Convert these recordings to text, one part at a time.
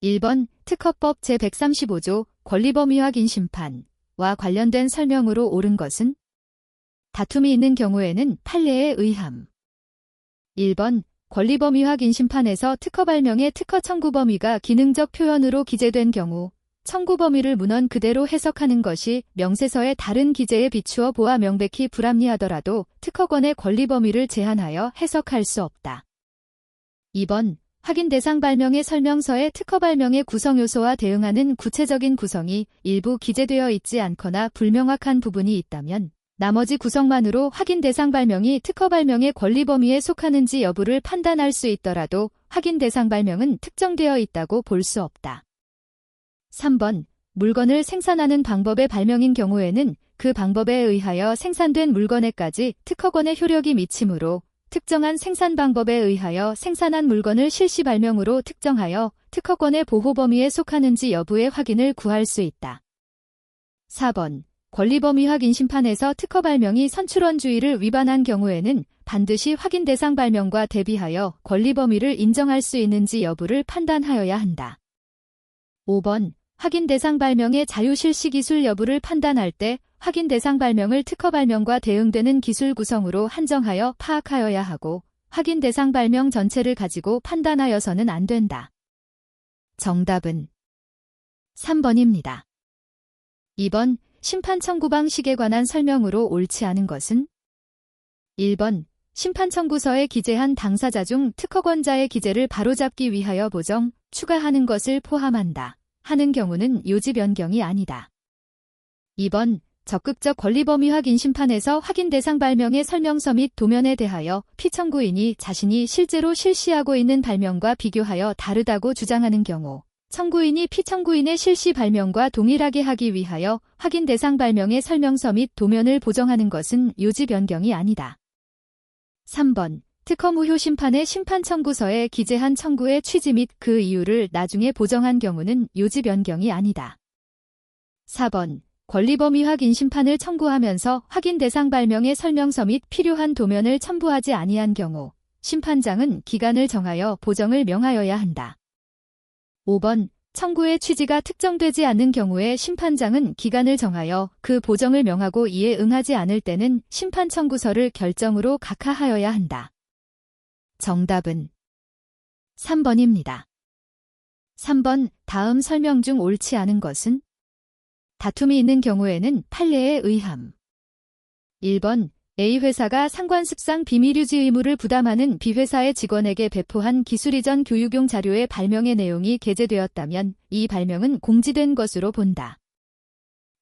1번 특허법 제135조 권리범위 확인 심판과 관련된 설명으로 옳은 것은 다툼이 있는 경우에는 판례에 의함. 1번 권리범위 확인 심판에서 특허 발명의 특허 청구 범위가 기능적 표현으로 기재된 경우 청구 범위를 문헌 그대로 해석하는 것이 명세서의 다른 기재에 비추어 보아 명백히 불합리하더라도 특허권의 권리 범위를 제한하여 해석할 수 없다. 2번 확인 대상 발명의 설명서에 특허 발명의 구성 요소와 대응하는 구체적인 구성이 일부 기재되어 있지 않거나 불명확한 부분이 있다면 나머지 구성만으로 확인 대상 발명이 특허 발명의 권리 범위에 속하는지 여부를 판단할 수 있더라도 확인 대상 발명은 특정되어 있다고 볼 수 없다. 3번 물건을 생산하는 방법의 발명인 경우에는 그 방법에 의하여 생산된 물건에까지 특허권의 효력이 미치므로 특정한 생산 방법에 의하여 생산한 물건을 실시 발명으로 특정하여 특허권의 보호 범위에 속하는지 여부의 확인을 구할 수 있다. 4번 권리범위 확인 심판에서 특허 발명이 선출원주의를 위반한 경우에는 반드시 확인 대상 발명과 대비하여 권리 범위를 인정할 수 있는지 여부를 판단하여야 한다. 5번 확인 대상 발명의 자유 실시 기술 여부를 판단할 때 확인 대상 발명을 특허 발명과 대응되는 기술 구성으로 한정하여 파악하여야 하고 확인 대상 발명 전체를 가지고 판단하여서는 안 된다. 정답은 3번입니다. 2번 심판 청구 방식에 관한 설명으로 옳지 않은 것은 1번 심판 청구서에 기재한 당사자 중 특허권자의 기재를 바로잡기 위하여 보정, 추가하는 것을 포함한다 하는 경우는 요지 변경이 아니다. 2번 적극적 권리범위 확인 심판에서 확인 대상 발명의 설명서 및 도면에 대하여 피청구인이 자신이 실제로 실시하고 있는 발명과 비교하여 다르다고 주장하는 경우 청구인이 피청구인의 실시 발명과 동일하게 하기 위하여 확인 대상 발명의 설명서 및 도면을 보정하는 것은 요지 변경이 아니다. 3번 특허 무효 심판의 심판 청구서에 기재한 청구의 취지 및 그 이유를 나중에 보정한 경우는 요지 변경이 아니다. 4번 권리범위 확인 심판을 청구하면서 확인 대상 발명의 설명서 및 필요한 도면을 첨부하지 아니한 경우 심판장은 기간을 정하여 보정을 명하여야 한다. 5번 청구의 취지가 특정되지 않는 경우에 심판장은 기간을 정하여 그 보정을 명하고 이에 응하지 않을 때는 심판 청구서를 결정으로 각하하여야 한다. 정답은 3번입니다. 3번 다음 설명 중 옳지 않은 것은 다툼이 있는 경우에는 판례에 의함. 1번 A회사가 상관습상 비밀유지 의무를 부담하는 B회사의 직원에게 배포한 기술 이전 교육용 자료의 발명의 내용이 게재되었다면 이 발명은 공지된 것으로 본다.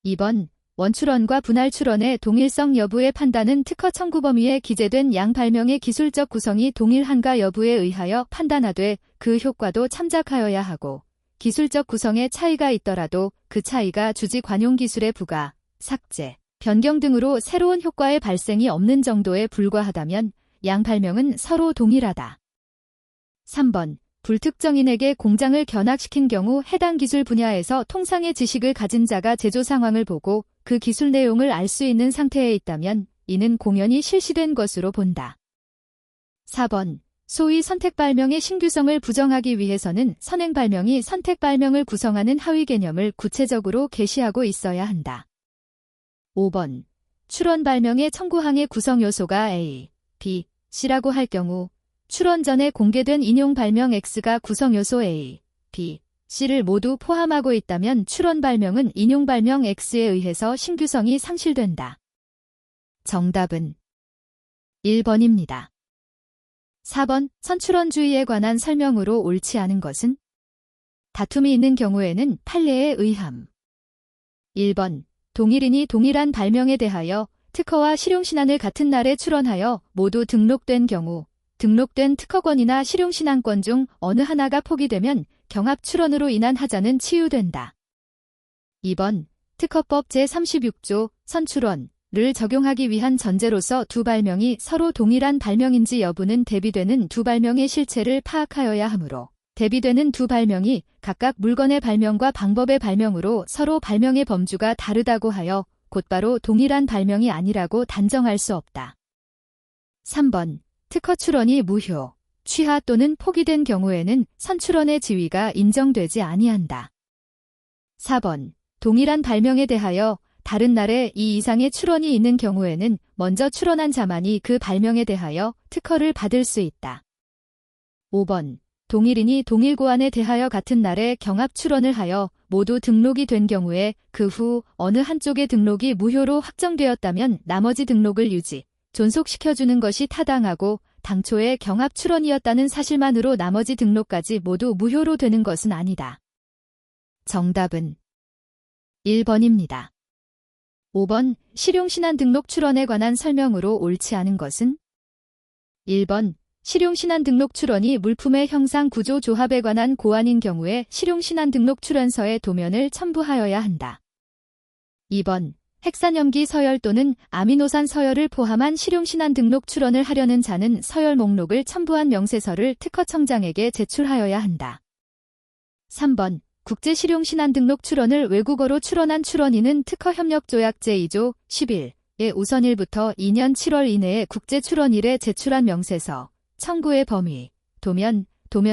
2번 원출원과 분할출원의 동일성 여부의 판단은 특허 청구 범위에 기재된 양 발명의 기술적 구성이 동일한가 여부에 의하여 판단하되 그 효과도 참작하여야 하고 기술적 구성에 차이가 있더라도 그 차이가 주지 관용 기술의 부가, 삭제, 변경 등으로 새로운 효과의 발생이 없는 정도에 불과하다면 양 발명은 서로 동일하다. 3번 불특정인에게 공장을 견학시킨 경우 해당 기술 분야에서 통상의 지식을 가진 자가 제조 상황을 보고 그 기술 내용을 알 수 있는 상태에 있다면 이는 공연히 실시된 것으로 본다. 4번 소위 선택 발명의 신규성을 부정하기 위해서는 선행 발명이 선택 발명을 구성하는 하위 개념을 구체적으로 게시하고 있어야 한다. 5번 출원 발명의 청구항의 구성 요소가 A, B, C라고 할 경우 출원 전에 공개된 인용 발명 X가 구성 요소 A, B, C를 모두 포함하고 있다면 출원 발명은 인용 발명 X에 의해서 신규성이 상실된다. 정답은 1번입니다. 4번 선출원주의에 관한 설명으로 옳지 않은 것은 다툼이 있는 경우에는 판례에 의함. 1번 동일인이 동일한 발명에 대하여 특허와 실용신안을 같은 날에 출원하여 모두 등록된 경우 등록된 특허권이나 실용신안권 중 어느 하나가 포기되면 경합 출원으로 인한 하자는 치유된다. 2번 특허법 제36조 선출원을 적용하기 위한 전제로서 두 발명이 서로 동일한 발명인지 여부는 대비되는 두 발명의 실체를 파악하여야 하므로 대비되는 두 발명이 각각 물건의 발명과 방법의 발명으로 서로 발명의 범주가 다르다고 하여 곧바로 동일한 발명이 아니라고 단정할 수 없다. 3번 특허 출원이 무효, 취하 또는 포기된 경우에는 선출원의 지위가 인정되지 아니한다. 4번. 동일한 발명에 대하여 다른 날에 이 이상의 출원이 있는 경우에는 먼저 출원한 자만이 그 발명에 대하여 특허를 받을 수 있다. 5번. 동일인이 동일 고안에 대하여 같은 날에 경합 출원을 하여 모두 등록이 된 경우에 그 후 어느 한쪽의 등록이 무효로 확정되었다면 나머지 등록을 유지, 존속시켜주는 것이 타당하고 당초에 경합 출원이었다는 사실만으로 나머지 등록까지 모두 무효로 되는 것은 아니다. 정답은 1번입니다. 5번. 실용신안 등록 출원에 관한 설명으로 옳지 않은 것은? 1번. 실용신안 등록 출원이 물품의 형상 구조 조합에 관한 고안인 경우에 실용신안 등록 출원서에 도면을 첨부하여야 한다. 2번. 핵산염기 서열 또는 아미노산 서열을 포함한 실용신안 등록 출원을 하려는 자는 서열 목록을 첨부한 명세서를 특허청장에게 제출하여야 한다. 3번. 국제실용신안 등록 출원을 외국어로 출원한 출원인은 특허협력조약 제2조 11의 우선 1부터 2년 7월 이내에 국제출원일에 제출한 명세서, 청구의 범위, 도면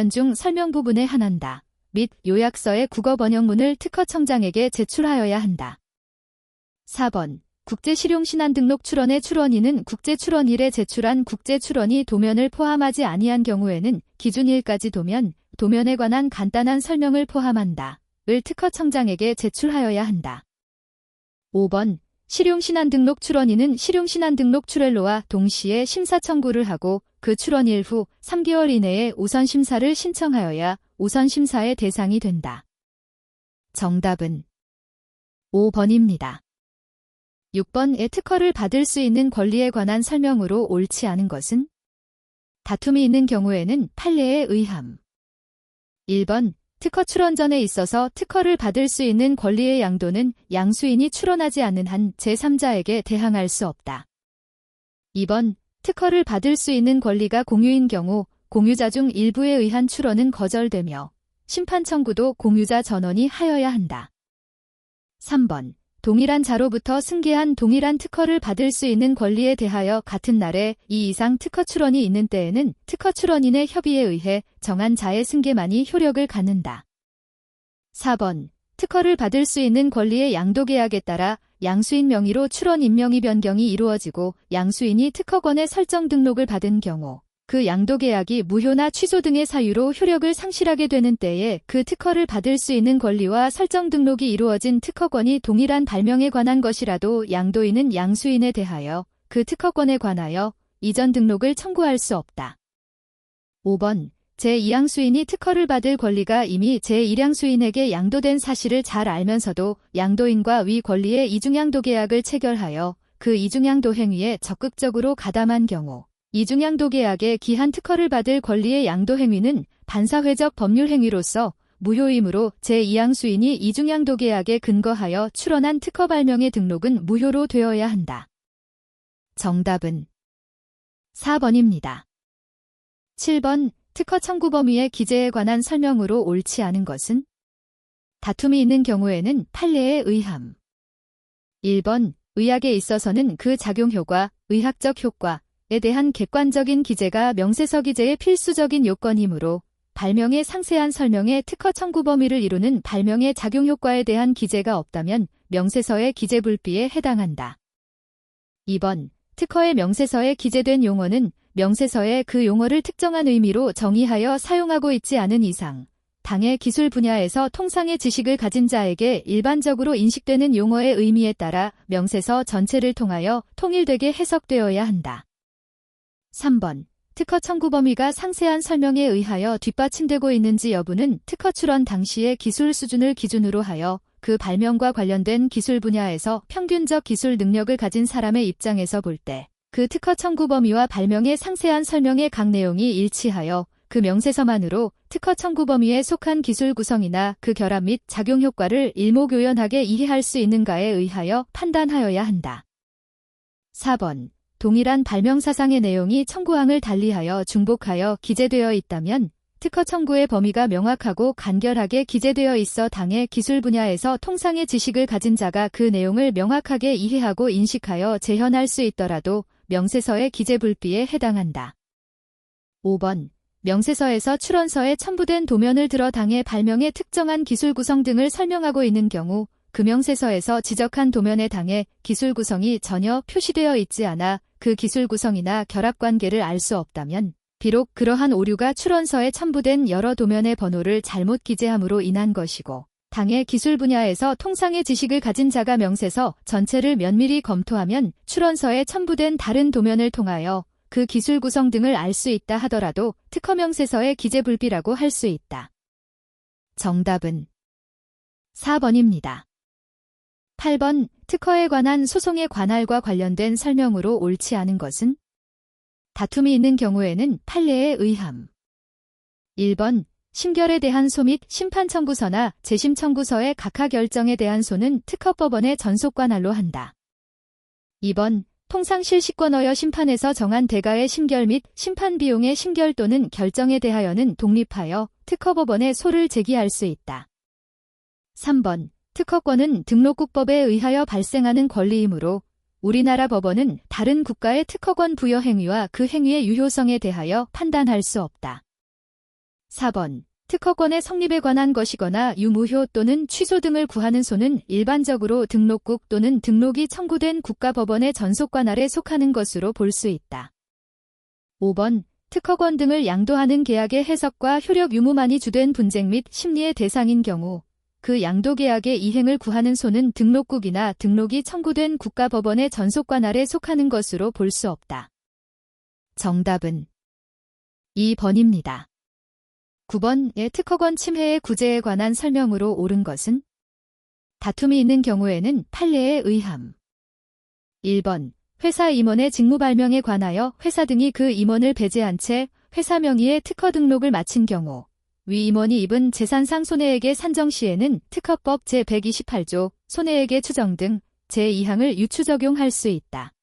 중 설명 부분에 한한다. 및 요약서의 국어 번역문을 특허청장에게 제출하여야 한다. 4번. 국제실용신안 등록 출원의 출원인은 국제출원일에 제출한 국제출원이 도면을 포함하지 아니한 경우에는 기준일까지 도면에 관한 간단한 설명을 포함한다. 을 특허청장에게 제출하여야 한다. 5번. 실용신안 등록 출원인은 실용신안 등록 출원료와 동시에 심사 청구를 하고 그 출원일 후 3개월 이내에 우선심사를 신청하여야 우선심사의 대상이 된다. 정답은 5번입니다. 6번의 특허를 받을 수 있는 권리에 관한 설명으로 옳지 않은 것은? 다툼이 있는 경우에는 판례에 의함. 1번. 특허 출원 전에 있어서 특허를 받을 수 있는 권리의 양도는 양수인이 출원하지 않는 한 제3자에게 대항할 수 없다. 2번. 특허를 받을 수 있는 권리가 공유인 경우 공유자 중 일부에 의한 출원은 거절되며 심판 청구도 공유자 전원이 하여야 한다. 3번. 동일한 자로부터 승계한 동일한 특허를 받을 수 있는 권리에 대하여 같은 날에 이 이상 특허 출원이 있는 때에는 특허 출원인의 협의에 의해 정한 자의 승계만이 효력을 갖는다. 4번. 특허를 받을 수 있는 권리의 양도계약에 따라 양수인 명의로 출원 임명의 변경이 이루어지고 양수인이 특허권의 설정 등록을 받은 경우 그 양도계약이 무효나 취소 등의 사유로 효력을 상실하게 되는 때에 그 특허를 받을 수 있는 권리와 설정 등록이 이루어진 특허권이 동일한 발명에 관한 것이라도 양도인은 양수인에 대하여 그 특허권에 관하여 이전 등록을 청구할 수 없다. 5번. 제2양수인이 특허를 받을 권리가 이미 제1양수인에게 양도된 사실을 잘 알면서도 양도인과 위 권리의 이중양도 계약을 체결하여 그 이중양도 행위에 적극적으로 가담한 경우 이중양도 계약에 기한 특허를 받을 권리의 양도 행위는 반사회적 법률 행위로서 무효이므로 제2양수인이 이중양도 계약에 근거하여 출원한 특허 발명의 등록은 무효로 되어야 한다. 정답은 4번입니다. 7번. 특허 청구 범위의 기재에 관한 설명으로 옳지 않은 것은? 다툼이 있는 경우에는 판례에 의함. 1번. 의학에 있어서는 그 작용효과, 의학적 효과에 대한 객관적인 기재가 명세서 기재의 필수적인 요건이므로 발명의 상세한 설명에 특허 청구 범위를 이루는 발명의 작용효과에 대한 기재가 없다면 명세서의 기재 불비에 해당한다. 2번. 특허의 명세서에 기재된 용어는 명세서에 그 용어를 특정한 의미로 정의하여 사용하고 있지 않은 이상 당의 기술 분야에서 통상의 지식을 가진 자에게 일반적으로 인식되는 용어의 의미에 따라 명세서 전체를 통하여 통일되게 해석되어야 한다. 3번. 특허 청구 범위가 상세한 설명에 의하여 뒷받침되고 있는지 여부는 특허 출원 당시의 기술 수준을 기준으로 하여 그 발명과 관련된 기술 분야에서 평균적 기술 능력을 가진 사람의 입장에서 볼 때 그 특허 청구 범위와 발명의 상세한 설명의 각 내용이 일치하여 그 명세서만으로 특허 청구 범위에 속한 기술 구성이나 그 결합 및 작용 효과를 일목요연하게 이해할 수 있는가에 의하여 판단하여야 한다. 4번. 동일한 발명 사상의 내용이 청구항을 달리하여 중복하여 기재되어 있다면 특허 청구의 범위가 명확하고 간결하게 기재되어 있어 당의 기술 분야에서 통상의 지식을 가진 자가 그 내용을 명확하게 이해하고 인식하여 재현할 수 있더라도 명세서의 기재 불비에 해당한다. 5번. 명세서에서 출원서에 첨부된 도면을 들어 당의 발명의 특정한 기술 구성 등을 설명하고 있는 경우 그 명세서에서 지적한 도면의 당의 기술 구성이 전혀 표시되어 있지 않아 그 기술 구성이나 결합 관계를 알 수 없다면 비록 그러한 오류가 출원서에 첨부된 여러 도면의 번호를 잘못 기재함으로 인한 것이고 당의 기술 분야에서 통상의 지식을 가진 자가 명세서 전체를 면밀히 검토하면 출원서에 첨부된 다른 도면을 통하여 그 기술 구성 등을 알 수 있다 하더라도 특허 명세서의 기재 불비라고 할 수 있다. 정답은 4번입니다. 8번 특허에 관한 소송의 관할과 관련된 설명으로 옳지 않은 것은? 다툼이 있는 경우에는 판례에 의함. 1번 심결에 대한 소 및 심판 청구서나 재심 청구서의 각하 결정에 대한 소는 특허법원의 전속 관할로 한다. 2번 통상실시권어여 심판에서 정한 대가의 심결 및 심판 비용의 심결 또는 결정에 대하여는 독립하여 특허법원에 소를 제기할 수 있다. 3번 특허권은 등록국법에 의하여 발생하는 권리이므로 우리나라 법원은 다른 국가의 특허권 부여 행위와 그 행위의 유효성에 대하여 판단할 수 없다. 4번 특허권의 성립에 관한 것이거나 유무효 또는 취소 등을 구하는 소는 일반적으로 등록국 또는 등록이 청구된 국가법원의 전속 관할에 속하는 것으로 볼 수 있다. 5번 특허권 등을 양도하는 계약의 해석과 효력 유무만이 주된 분쟁 및 심리의 대상인 경우 그 양도계약의 이행을 구하는 소는 등록국이나 등록이 청구된 국가법원의 전속 관할에 속하는 것으로 볼 수 없다. 정답은 2번입니다. 9번의 특허권 침해의 구제에 관한 설명으로 옳은 것은? 다툼이 있는 경우에는 판례에 의함. 1번 회사 임원의 직무 발명에 관하여 회사 등이 그 임원을 배제한 채 회사 명의의 특허 등록을 마친 경우 위 임원이 입은 재산상 손해액의 산정 시에는 특허법 제128조 손해액의 추정 등 제2항을 유추 적용할 수 있다.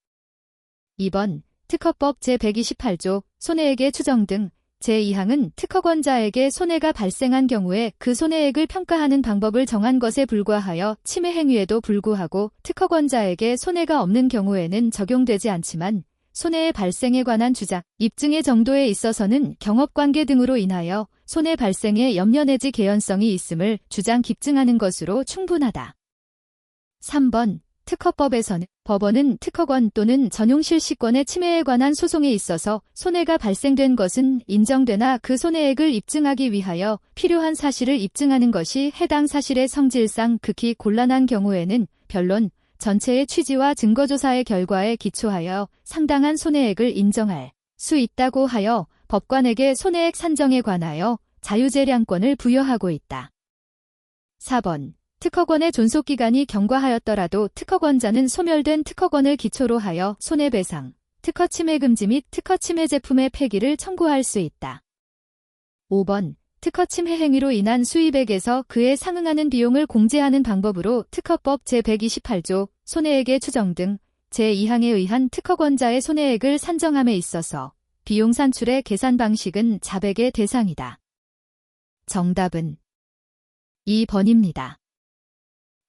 2번 특허법 제128조 손해액의 추정 등 제2항은 특허권자에게 손해가 발생한 경우에 그 손해액을 평가하는 방법을 정한 것에 불과하여 침해 행위에도 불구하고 특허권자에게 손해가 없는 경우에는 적용되지 않지만 손해의 발생에 관한 주장, 입증의 정도에 있어서는 경업관계 등으로 인하여 손해 발생에 염려 내지 개연성이 있음을 주장 입증하는 것으로 충분하다. 3번 특허법에서는 법원은 특허권 또는 전용실시권의 침해에 관한 소송에 있어서 손해가 발생된 것은 인정되나 그 손해액을 입증하기 위하여 필요한 사실을 입증하는 것이 해당 사실의 성질상 극히 곤란한 경우에는 변론, 전체의 취지와 증거조사의 결과에 기초하여 상당한 손해액을 인정할 수 있다고 하여 법관에게 손해액 산정에 관하여 자유재량권을 부여하고 있다. 4번 특허권의 존속기간이 경과하였더라도 특허권자는 소멸된 특허권을 기초로 하여 손해배상, 특허침해금지 및 특허침해 제품의 폐기를 청구할 수 있다. 5번 특허침해 행위로 인한 수입액에서 그에 상응하는 비용을 공제하는 방법으로 특허법 제128조 손해액의 추정 등 제2항에 의한 특허권자의 손해액을 산정함에 있어서 비용 산출의 계산 방식은 자백의 대상이다. 정답은 2번입니다.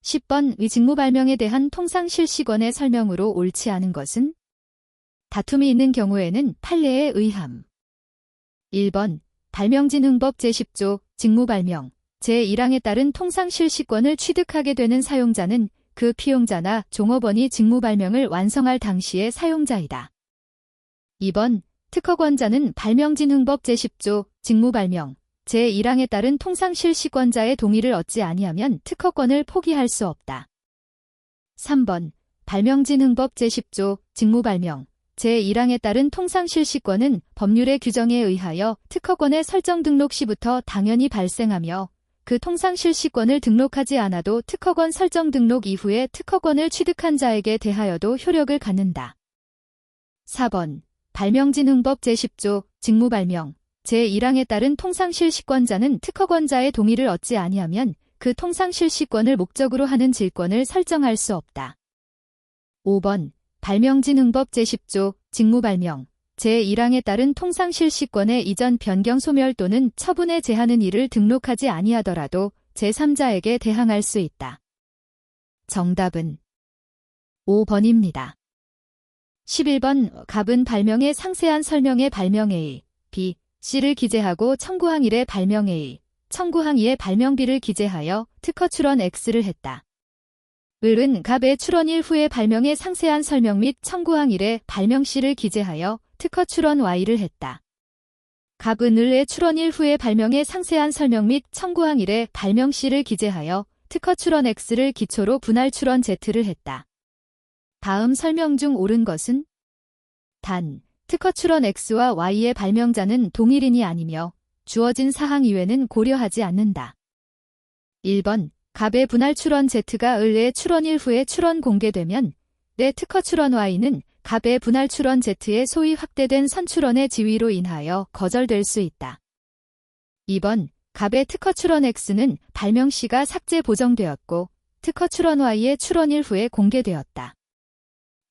10번 위 직무 발명에 대한 통상실시권의 설명으로 옳지 않은 것은? 다툼이 있는 경우에는 판례에 의함. 1번 발명진흥법 제10조 직무발명 제1항에 따른 통상실시권을 취득하게 되는 사용자는 그 피용자나 종업원이 직무발명을 완성할 당시의 사용자이다. 2번 특허권자는 발명진흥법 제10조 직무발명 제1항에 따른 통상실시권자의 동의를 얻지 아니하면 특허권을 포기할 수 없다. 3번 발명진흥법 제10조 직무발명 제1항에 따른 통상실시권은 법률의 규정에 의하여 특허권의 설정 등록 시부터 당연히 발생하며 그 통상실시권을 등록하지 않아도 특허권 설정 등록 이후에 특허권을 취득한 자에게 대하여도 효력을 갖는다. 4번 발명진흥법 제10조 직무발명 제1항에 따른 통상실시권자는 특허권자의 동의를 얻지 아니하면 그 통상실시권을 목적으로 하는 질권을 설정할 수 없다. 5번 발명진흥법 제10조 직무발명 제1항에 따른 통상실시권의 이전 변경 소멸 또는 처분에 제하는 일을 등록하지 아니하더라도 제3자에게 대항할 수 있다. 정답은 5번입니다. 11번 갑은 발명의 상세한 설명의 발명의 B, C를 기재하고 청구항 1의 발명 A, 청구항 2의 발명 B를 기재하여 특허 출원 X를 했다. 을은 갑의 출원 1 후의 발명의 상세한 설명 및 청구항 1의 발명 C를 기재하여 특허 출원 Y를 했다. 갑은 을의 출원 1 후의 발명의 상세한 설명 및 청구항 1의 발명 C를 기재하여 특허 출원 X를 기초로 분할 출원 Z를 했다. 다음 설명 중 옳은 것은? 단, 특허 출원 X와 Y의 발명자는 동일인이 아니며 주어진 사항 이외는 고려하지 않는다. 1번, 갑의 분할 출원 Z가 을의 출원 1 후에 출원 공개되면 내 특허 출원 Y는 갑의 분할 출원 Z의 소위 확대된 선출원의 지위로 인하여 거절될 수 있다. 2번, 갑의 특허 출원 X는 발명 C가 삭제 보정되었고 특허 출원 Y의 출원 1 후에 공개되었다.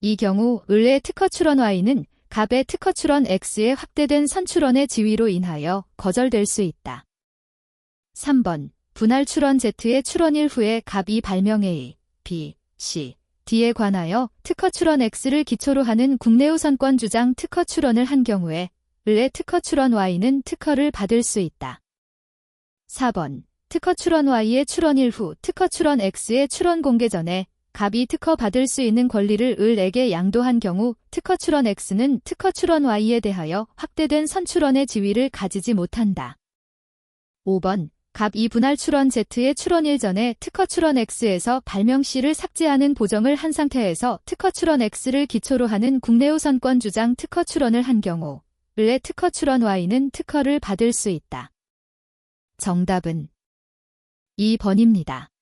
이 경우 을의 특허 출원 Y는 갑의 특허 출원 X의 확대된 선출원의 지위로 인하여 거절될 수 있다. 3번, 분할 출원 Z의 출원 1 후에 갑이 발명 A, B, C, D에 관하여 특허 출원 X를 기초로 하는 국내우선권 주장 특허 출원을 한 경우에 을의 특허 출원 Y는 특허를 받을 수 있다. 4번, 특허 출원 Y의 출원 1 후 특허 출원 X의 출원 공개 전에 갑이 특허 받을 수 있는 권리를 을에게 양도한 경우 특허 출원 X는 특허 출원 Y에 대하여 확대된 선출원의 지위를 가지지 못한다. 5번, 갑이 분할 출원 Z의 출원 1 전에 특허 출원 X에서 발명 C를 삭제하는 보정을 한 상태에서 특허 출원 X를 기초로 하는 국내우선권 주장 특허 출원을 한 경우 을의 특허 출원 Y는 특허를 받을 수 있다. 정답은 2번입니다.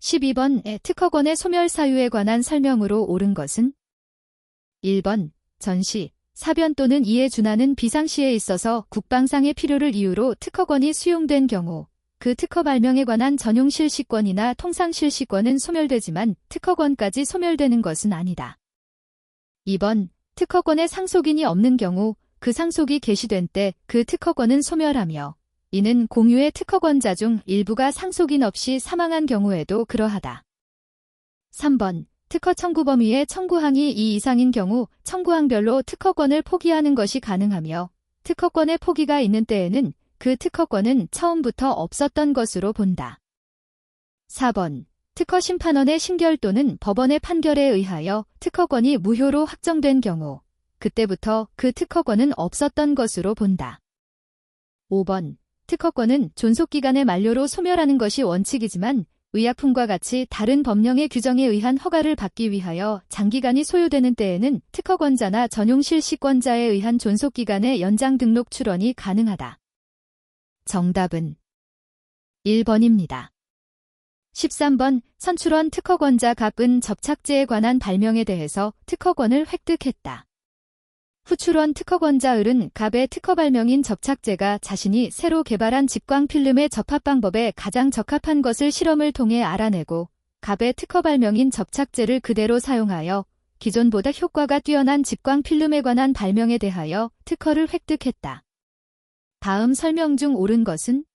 12번의 특허권의 소멸 사유에 관한 설명으로 옳은 것은? 1번, 전시, 사변 또는 이에 준하는 비상시에 있어서 국방상의 필요를 이유로 특허권이 수용된 경우 그 특허 발명에 관한 전용 실시권이나 통상 실시권은 소멸되지만 특허권까지 소멸되는 것은 아니다. 2번, 특허권에 상속인이 없는 경우 그 상속이 개시된 때 그 특허권은 소멸하며 이는 공유의 특허권자 중 일부가 상속인 없이 사망한 경우에도 그러하다. 3번, 특허 청구 범위의 청구항이 2 이상인 경우 청구항별로 특허권을 포기하는 것이 가능하며 특허권의 포기가 있는 때에는 그 특허권은 처음부터 없었던 것으로 본다. 4번, 특허심판원의 심결 또는 법원의 판결에 의하여 특허권이 무효로 확정된 경우 그때부터 그 특허권은 없었던 것으로 본다. 5번, 특허권은 존속기간의 만료로 소멸하는 것이 원칙이지만 의약품과 같이 다른 법령의 규정에 의한 허가를 받기 위하여 장기간이 소요되는 때에는 특허권자나 전용 실시권자에 의한 존속기간의 연장 등록 출원이 가능하다. 정답은 1번입니다. 13번, 선출원 특허권자 갑은 접착제에 관한 발명에 대해서 특허권을 획득했다. 후출원 특허권자 을은 갑의 특허 발명인 접착제가 자신이 새로 개발한 집광 필름의 접합 방법에 가장 적합한 것을 실험을 통해 알아내고 갑의 특허 발명인 접착제를 그대로 사용하여 기존보다 효과가 뛰어난 집광 필름에 관한 발명에 대하여 특허를 획득했다. 다음 설명 중 옳은 것은?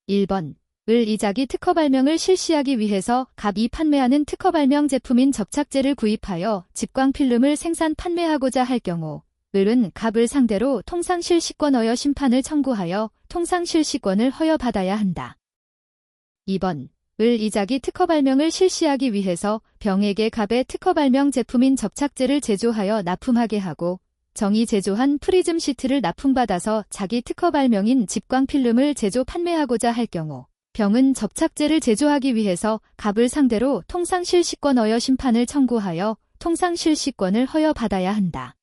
1번, 을 이자기 특허 발명을 실시하기 위해서 갑이 판매하는 특허 발명 제품인 접착제를 구입하여 집광 필름을 생산 판매하고자 할 경우 을은 갑을 상대로 통상실시권 허여 심판을 청구하여 통상실시권을 허여받아야 한다. 2번, 을 이자기 특허 발명을 실시하기 위해서 병에게 갑의 특허 발명 제품인 접착제를 제조하여 납품하게 하고 정이 제조한 프리즘 시트를 납품받아서 자기 특허 발명인 집광 필름을 제조 판매하고자 할 경우 병은 접착제를 제조하기 위해서 갑을 상대로 통상실시권 허여 심판을 청구하여 통상실시권을 허여받아야 한다.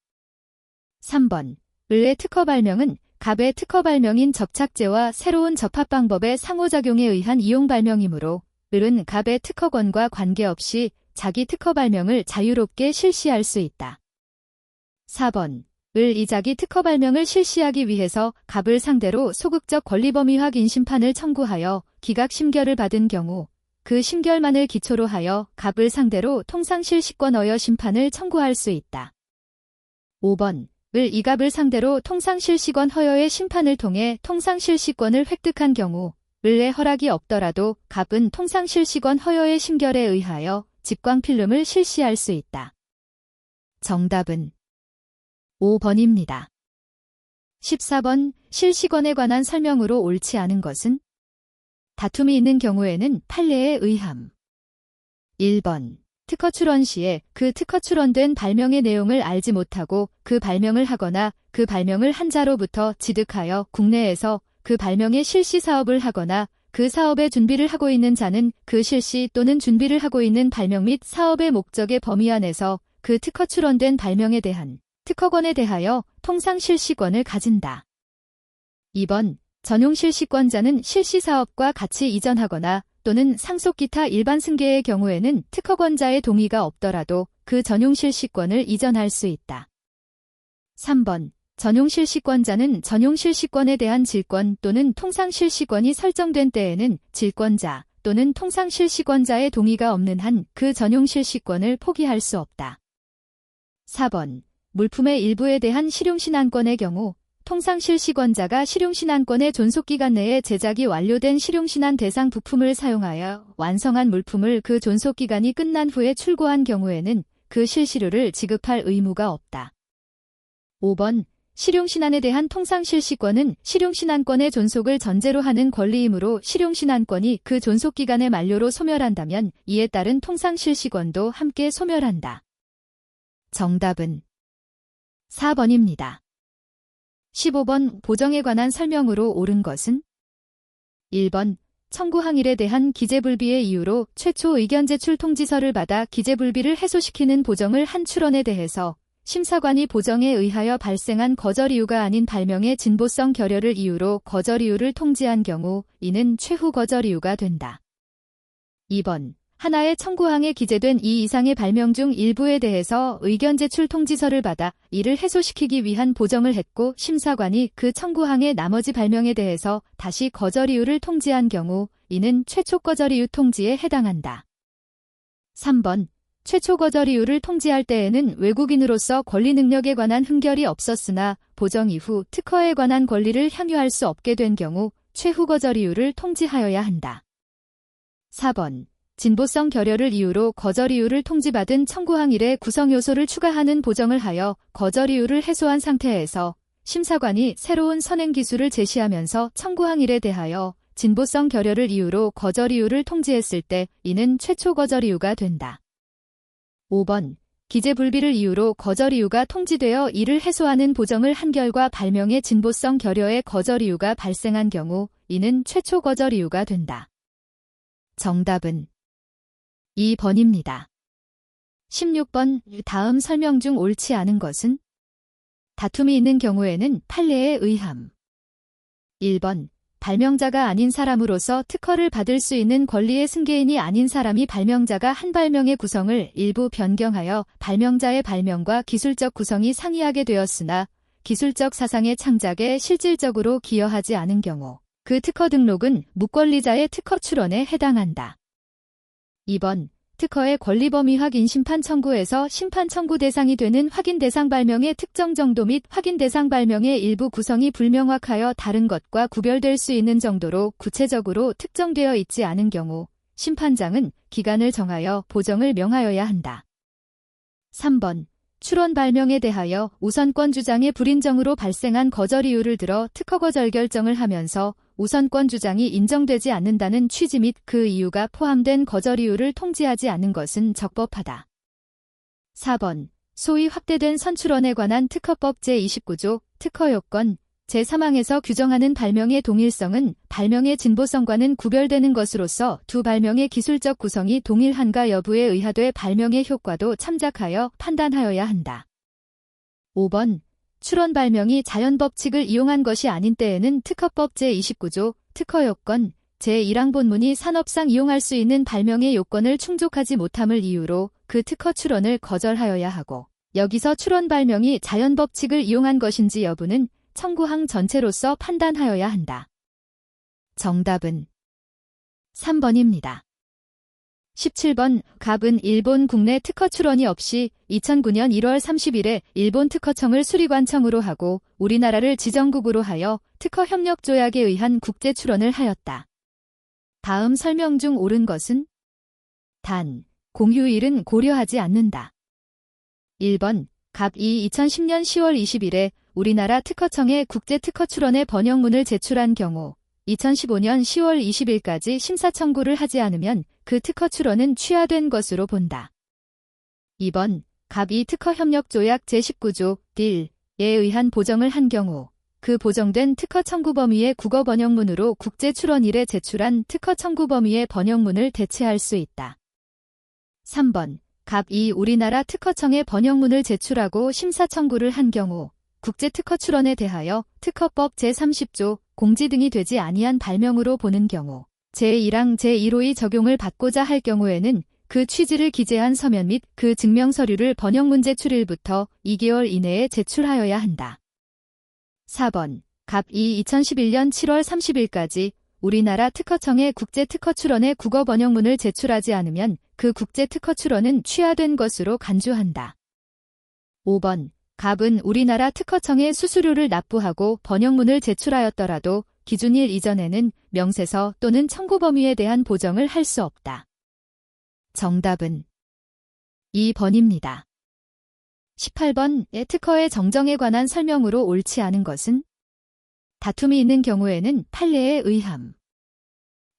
3번, 을의 특허 발명은 갑의 특허 발명인 접착제와 새로운 접합 방법의 상호작용에 의한 이용 발명이므로 을은 갑의 특허권과 관계없이 자기 특허 발명을 자유롭게 실시할 수 있다. 4번, 을 이자기 특허 발명을 실시하기 위해서 갑을 상대로 소극적 권리범위 확인 심판을 청구하여 기각 심결을 받은 경우 그 심결만을 기초로 하여 갑을 상대로 통상실시권 허여 심판을 청구할 수 있다. 5번, 을 이갑을 상대로 통상실시권 허여의 심판을 통해 통상실시권을 획득한 경우 을의 허락이 없더라도 갑은 통상실시권 허여의 심결에 의하여 집광 필름을 실시할 수 있다. 정답은 5번입니다. 14번 실시권에 관한 설명으로 옳지 않은 것은? 다툼이 있는 경우에는 판례에 의함. 1번 특허 출원 시에 그 특허 출원된 발명의 내용을 알지 못하고 그 발명을 하거나 그 발명을 한 자로부터 취득하여 국내에서 그 발명의 실시 사업을 하거나 그 사업의 준비를 하고 있는 자는 그 실시 또는 준비를 하고 있는 발명 및 사업의 목적의 범위 안에서 그 특허 출원된 발명에 대한 특허권에 대하여 통상 실시권을 가진다. 2번 전용 실시권자는 실시 사업과 같이 이전하거나 또는 상속 기타 일반 승계의 경우에는 특허권자의 동의가 없더라도 그 전용 실시권을 이전할 수 있다. 3번 전용 실시권자는 전용 실시권에 대한 질권 또는 통상 실시권이 설정된 때에는 질권자 또는 통상 실시권자의 동의가 없는 한 그 전용 실시권을 포기할 수 없다. 4번 물품의 일부에 대한 실용신안권의 경우 통상 실시권자가 실용신안권의 존속기간 내에 제작이 완료된 실용신안 대상 부품을 사용하여 완성한 물품을 그 존속기간이 끝난 후에 출고한 경우에는 그 실시료를 지급할 의무가 없다. 5번 실용신안에 대한 통상 실시권은 실용신안권의 존속을 전제로 하는 권리이므로 실용신안권이 그 존속기간의 만료로 소멸한다면 이에 따른 통상 실시권도 함께 소멸한다. 정답은 4번입니다. 15번 보정에 관한 설명으로 옳은 것은? 1번 청구항일에 대한 기재불비의 이유로 최초 의견 제출 통지서를 받아 기재불비를 해소시키는 보정을 한 출원에 대해서 심사관이 보정에 의하여 발생한 거절 이유가 아닌 발명의 진보성 결여를 이유로 거절 이유를 통지한 경우 이는 최후 거절 이유가 된다. 2번 하나의 청구항에 기재된 이 이상의 발명 중 일부에 대해서 의견 제출 통지서를 받아 이를 해소시키기 위한 보정을 했고 심사관이 그 청구항의 나머지 발명에 대해서 다시 거절 이유를 통지한 경우 이는 최초 거절 이유 통지에 해당한다. 3번 최초 거절 이유를 통지할 때에는 외국인으로서 권리 능력에 관한 흠결이 없었으나 보정 이후 특허에 관한 권리를 향유할 수 없게 된 경우 최후 거절 이유를 통지하여야 한다. 4번 진보성 결여를 이유로 거절 이유를 통지받은 청구항일에 구성 요소를 추가하는 보정을 하여 거절 이유를 해소한 상태에서 심사관이 새로운 선행 기술을 제시하면서 청구항일에 대하여 진보성 결여를 이유로 거절 이유를 통지했을 때 이는 최초 거절 이유가 된다. 5번 기재불비를 이유로 거절 이유가 통지되어 이를 해소하는 보정을 한 결과 발명의 진보성 결여에 거절 이유가 발생한 경우 이는 최초 거절 이유가 된다. 정답은 2번입니다. 16번 다음 설명 중 옳지 않은 것은? 다툼이 있는 경우에는 판례에 의함. 1번 발명자가 아닌 사람으로서 특허를 받을 수 있는 권리의 승계인이 아닌 사람이 발명자가 한 발명의 구성을 일부 변경하여 발명자의 발명과 기술적 구성이 상이하게 되었으나 기술적 사상의 창작에 실질적으로 기여하지 않은 경우 그 특허 등록은 무권리자의 특허 출원에 해당한다. 2번 특허의 권리범위 확인 심판 청구에서 심판 청구 대상이 되는 확인 대상 발명의 특정 정도 및 확인 대상 발명의 일부 구성이 불명확하여 다른 것과 구별될 수 있는 정도로 구체적으로 특정되어 있지 않은 경우 심판장은 기간을 정하여 보정을 명하여야 한다. 3번 출원 발명에 대하여 우선권 주장의 불인정으로 발생한 거절 이유를 들어 특허 거절 결정을 하면서 우선권 주장이 인정되지 않는다는 취지 및 그 이유가 포함된 거절 이유를 통지하지 않는 것은 적법하다. 4번 소위 확대된 선출원에 관한 특허법 제29조 특허요건 제3항에서 규정하는 발명의 동일성은 발명의 진보성과는 구별되는 것으로서 두 발명의 기술적 구성이 동일한가 여부에 의하되 발명의 효과도 참작하여 판단하여야 한다. 5번 출원 발명이 자연법칙을 이용한 것이 아닌 때에는 특허법 제29조 특허요건 제1항 본문이 산업상 이용할 수 있는 발명의 요건을 충족하지 못함을 이유로 그 특허 출원을 거절하여야 하고 여기서 출원 발명이 자연법칙을 이용한 것인지 여부는 청구항 전체로서 판단하여야 한다. 정답은 3번입니다. 17번 갑은 일본 국내 특허 출원이 없이 2009년 1월 30일에 일본 특허청을 수리관청으로 하고 우리나라를 지정국으로 하여 특허협력조약에 의한 국제 출원을 하였다. 다음 설명 중 옳은 것은? 단, 공휴일은 고려하지 않는다. 1번 갑이 2010년 10월 20일에 우리나라 특허청에 국제특허 출원의 번역문을 제출한 경우 2015년 10월 20일까지 심사 청구를 하지 않으면 그 특허 출원은 취하된 것으로 본다. 2번, 갑2 특허협력조약 제19조 딜에 의한 보정을 한 경우 그 보정된 특허 청구 범위의 국어 번역문으로 국제 출원일에 제출한 특허 청구 범위의 번역문을 대체할 수 있다. 3번, 갑2 우리나라 특허청에 번역문을 제출하고 심사 청구를 한 경우 국제 특허 출원에 대하여 특허법 제30조 공지 등이 되지 아니한 발명으로 보는 경우 제1항 제1호의 적용을 받고자 할 경우에는 그 취지를 기재한 서면 및 그 증명 서류를 번역문 제출일부터 2개월 이내에 제출하여야 한다. 4번, 갑2 2011년 7월 30일까지 우리나라 특허청에 국제 특허 출원의 국어 번역문을 제출하지 않으면 그 국제 특허 출원은 취하된 것으로 간주한다. 5번, 갑은 우리나라 특허청에 수수료를 납부하고 번역문을 제출하였더라도 기준일 이전에는 명세서 또는 청구 범위에 대한 보정을 할 수 없다. 정답은 2번입니다. 18번의 특허의 정정에 관한 설명으로 옳지 않은 것은 다툼이 있는 경우에는 판례에 의함.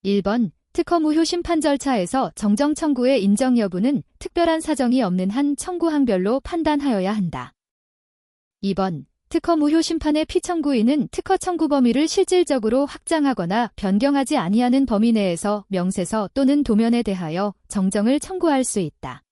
1번, 특허 무효 심판 절차에서 정정 청구의 인정 여부는 특별한 사정이 없는 한 청구항별로 판단하여야 한다. 2번, 특허 무효 심판의 피청구인은 특허 청구 범위를 실질적으로 확장하거나 변경하지 아니하는 범위 내에서 명세서 또는 도면에 대하여 정정을 청구할 수 있다.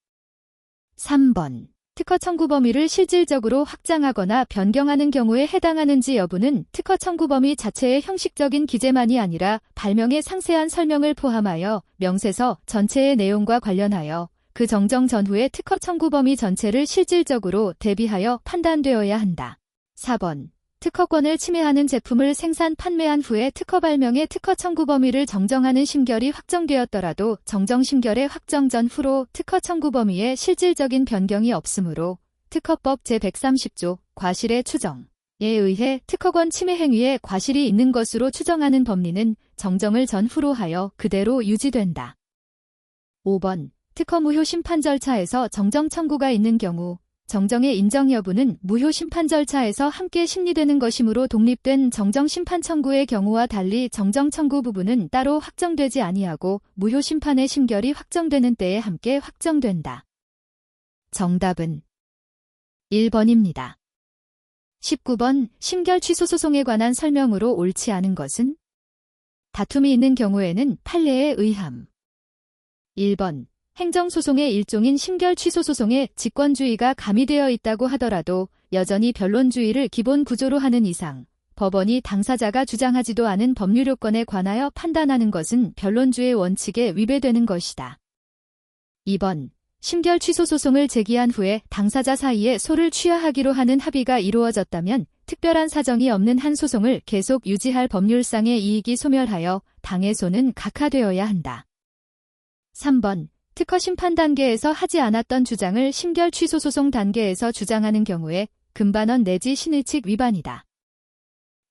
3번, 특허 청구 범위를 실질적으로 확장하거나 변경하는 경우에 해당하는지 여부는 특허 청구 범위 자체의 형식적인 기재만이 아니라 발명의 상세한 설명을 포함하여 명세서 전체의 내용과 관련하여 그 정정 전후의 특허 청구 범위 전체를 실질적으로 대비하여 판단되어야 한다. 4번, 특허권을 침해하는 제품을 생산 판매한 후에 특허 발명의 특허 청구 범위를 정정하는 심결이 확정되었더라도 정정 심결의 확정 전후로 특허 청구 범위에 실질적인 변경이 없으므로 특허법 제130조 과실의 추정에 의해 특허권 침해 행위에 과실이 있는 것으로 추정하는 법리는 정정을 전후로 하여 그대로 유지된다. 5번, 특허 무효 심판 절차에서 정정 청구가 있는 경우 정정의 인정 여부는 무효 심판 절차에서 함께 심리되는 것이므로 독립된 정정 심판 청구의 경우와 달리 정정 청구 부분은 따로 확정되지 아니하고 무효 심판의 심결이 확정되는 때에 함께 확정된다. 정답은 1번입니다. 19번, 심결 취소 소송에 관한 설명으로 옳지 않은 것은 다툼이 있는 경우에는 판례에 의함. 1번, 행정소송의 일종인 심결 취소 소송에 직권주의가 가미되어 있다고 하더라도 여전히 변론주의를 기본 구조로 하는 이상 법원이 당사자가 주장하지도 않은 법률 요건에 관하여 판단하는 것은 변론주의 원칙에 위배되는 것이다. 2번, 심결 취소 소송을 제기한 후에 당사자 사이에 소를 취하하기로 하는 합의가 이루어졌다면 특별한 사정이 없는 한 소송을 계속 유지할 법률상의 이익이 소멸하여 당의 소는 각하되어야 한다. 3번, 특허 심판 단계에서 하지 않았던 주장을 심결 취소 소송 단계에서 주장하는 경우에 금반원 내지 신의칙 위반이다.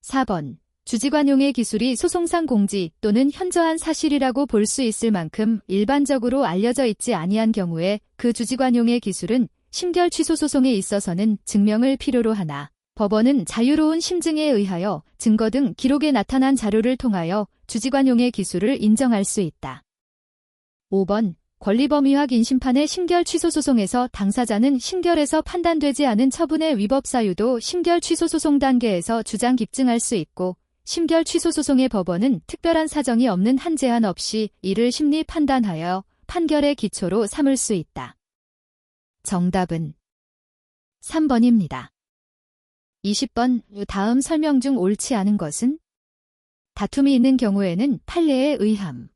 4번, 주지관용의 기술이 소송상 공지 또는 현저한 사실이라고 볼 수 있을 만큼 일반적으로 알려져 있지 아니한 경우에 그 주지관용의 기술은 심결 취소 소송에 있어서는 증명을 필요로 하나 법원은 자유로운 심증에 의하여 증거 등 기록에 나타난 자료를 통하여 주지관용의 기술을 인정할 수 있다. 5번, 권리범위 확인 심판의 심결 취소 소송에서 당사자는 심결에서 판단되지 않은 처분의 위법 사유도 심결 취소 소송 단계에서 주장 입증할 수 있고 심결 취소 소송의 법원은 특별한 사정이 없는 한 제한 없이 이를 심리 판단하여 판결의 기초로 삼을 수 있다. 정답은 3번입니다. 20번, 다음 설명 중 옳지 않은 것은 다툼이 있는 경우에는 판례에 의함.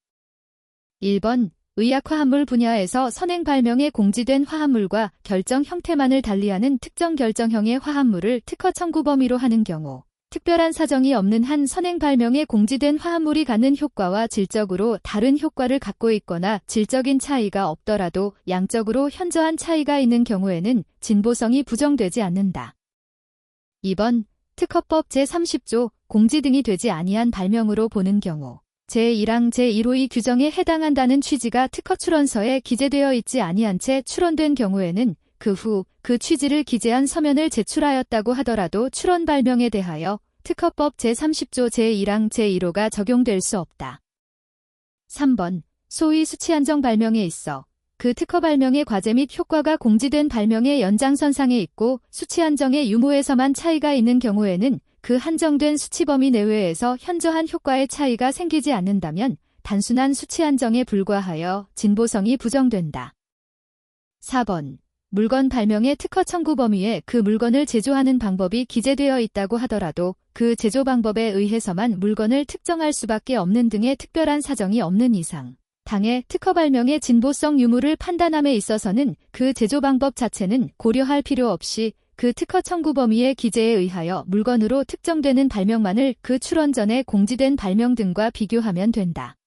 1번, 의약화합물 분야에서 선행 발명에 공지된 화합물과 결정 형태만을 달리하는 특정 결정형의 화합물을 특허 청구 범위로 하는 경우 특별한 사정이 없는 한 선행 발명에 공지된 화합물이 갖는 효과와 질적으로 다른 효과를 갖고 있거나 질적인 차이가 없더라도 양적으로 현저한 차이가 있는 경우에는 진보성이 부정되지 않는다. 2번, 특허법 제30조 공지 등이 되지 아니한 발명으로 보는 경우 제1항 제1호의 규정에 해당한다는 취지가 특허 출원서에 기재되어 있지 아니한 채 출원된 경우에는 그 후 그 취지를 기재한 서면을 제출하였다고 하더라도 출원 발명에 대하여 특허법 제30조 제1항 제1호가 적용될 수 없다. 3번 소위 수치한정 발명에 있어 그 특허 발명의 과제 및 효과가 공지된 발명의 연장선상에 있고 수치 한정의 유무에서만 차이가 있는 경우에는 그 한정된 수치 범위 내외에서 현저한 효과의 차이가 생기지 않는다면 단순한 수치 한정에 불과하여 진보성이 부정된다. 4번 물건 발명의 특허 청구 범위에 그 물건을 제조하는 방법이 기재되어 있다고 하더라도 그 제조 방법에 의해서만 물건을 특정할 수밖에 없는 등의 특별한 사정이 없는 이상 당의 특허 발명의 진보성 유무를 판단함에 있어서는 그 제조 방법 자체는 고려할 필요 없이 그 특허 청구 범위의 기재에 의하여 물건으로 특정되는 발명만을 그 출원 전에 공지된 발명 등과 비교하면 된다.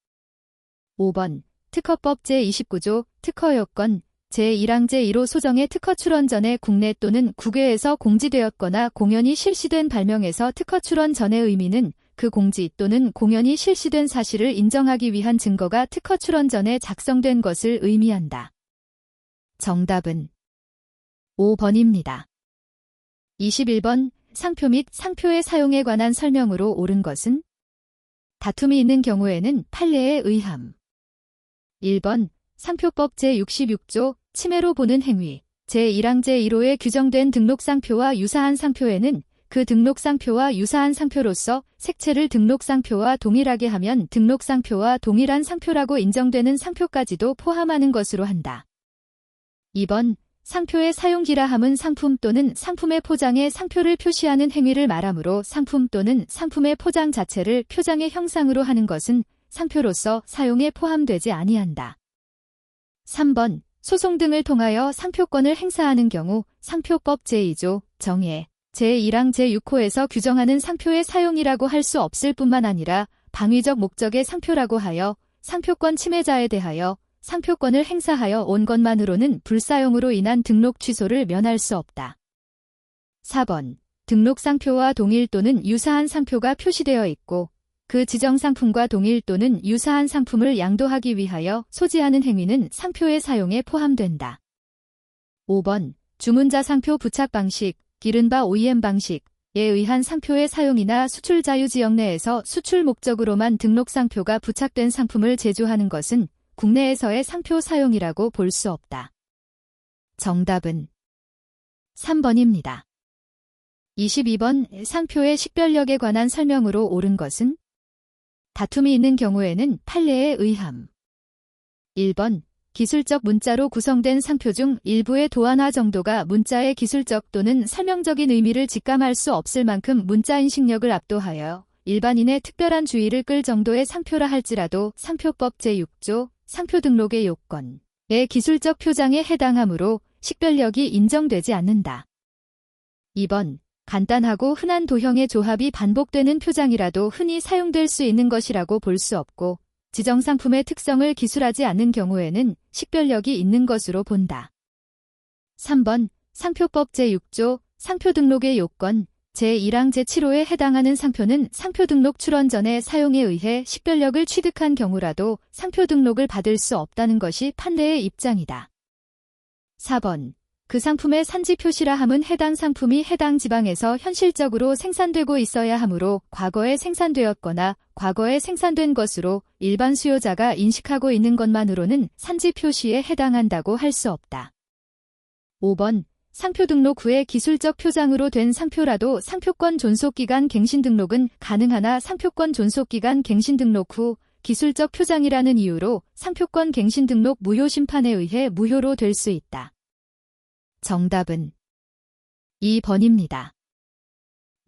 5번 특허법 제29조 특허요건 제1항 제1호 소정의 특허 출원 전에 국내 또는 국외에서 공지되었거나 공연이 실시된 발명에서 특허 출원 전의 의미는 그 공지 또는 공연이 실시된 사실을 인정하기 위한 증거가 특허 출원 전에 작성된 것을 의미한다. 정답은 5번입니다. 21번 상표 및 상표의 사용에 관한 설명으로 옳은 것은? 다툼이 있는 경우에는 판례에 의함. 1번 상표법 제66조 침해로 보는 행위 제1항 제1호에 규정된 등록상표와 유사한 상표에는 그 등록상표와 유사한 상표로서 색채를 등록상표와 동일하게 하면 등록상표와 동일한 상표라고 인정되는 상표까지도 포함하는 것으로 한다. 2번 상표의 사용기라함은 상품 또는 상품의 포장에 상표를 표시하는 행위를 말하므로 상품 또는 상품의 포장 자체를 표장의 형상으로 하는 것은 상표로서 사용에 포함되지 아니한다. 3번 소송 등을 통하여 상표권을 행사하는 경우 상표법 제2조 정의 제1항 제6호에서 규정하는 상표의 사용이라고 할 수 없을 뿐만 아니라 방위적 목적의 상표라고 하여 상표권 침해자에 대하여 상표권을 행사하여 온 것만으로는 불사용으로 인한 등록 취소를 면할 수 없다. 4번 등록 상표와 동일 또는 유사한 상표가 표시되어 있고 그 지정 상품과 동일 또는 유사한 상품을 양도하기 위하여 소지하는 행위는 상표의 사용에 포함된다. 5번 주문자 상표 부착 방식 이른바 OEM 방식에 의한 상표의 사용이나 수출 자유지역 내에서 수출 목적으로만 등록 상표가 부착된 상품을 제조하는 것은 국내에서의 상표 사용이라고 볼 수 없다. 정답은 3번입니다. 22번 상표의 식별력에 관한 설명으로 옳은 것은? 다툼이 있는 경우에는 판례에 의함. 1번 기술적 문자로 구성된 상표 중 일부의 도안화 정도가 문자의 기술적 또는 설명적인 의미를 직감할 수 없을 만큼 문자 인식력을 압도하여 일반인의 특별한 주의를 끌 정도의 상표라 할지라도 상표법 제6조 상표 등록의 요건의 기술적 표장에 해당하므로 식별력이 인정되지 않는다. 2번 간단하고 흔한 도형의 조합이 반복되는 표장이라도 흔히 사용될 수 있는 것이라고 볼 수 없고 지정 상품의 특성을 기술하지 않는 경우에는 식별력이 있는 것으로 본다. 3번 상표법 제6조 상표 등록의 요건 제1항 제7호에 해당하는 상표는 상표 등록 출원 전에 사용에 의해 식별력을 취득한 경우라도 상표 등록을 받을 수 없다는 것이 판례의 입장이다. 4번 그 상품의 산지 표시라 함은 해당 상품이 해당 지방에서 현실적으로 생산되고 있어야 하므로 과거에 생산되었거나 과거에 생산된 것으로 일반 수요자가 인식하고 있는 것만으로는 산지 표시에 해당한다고 할 수 없다. 5번 상표 등록 후에 기술적 표장으로 된 상표라도 상표권 존속기간 갱신 등록은 가능하나 상표권 존속기간 갱신 등록 후 기술적 표장이라는 이유로 상표권 갱신 등록 무효 심판에 의해 무효로 될 수 있다. 정답은 2번입니다.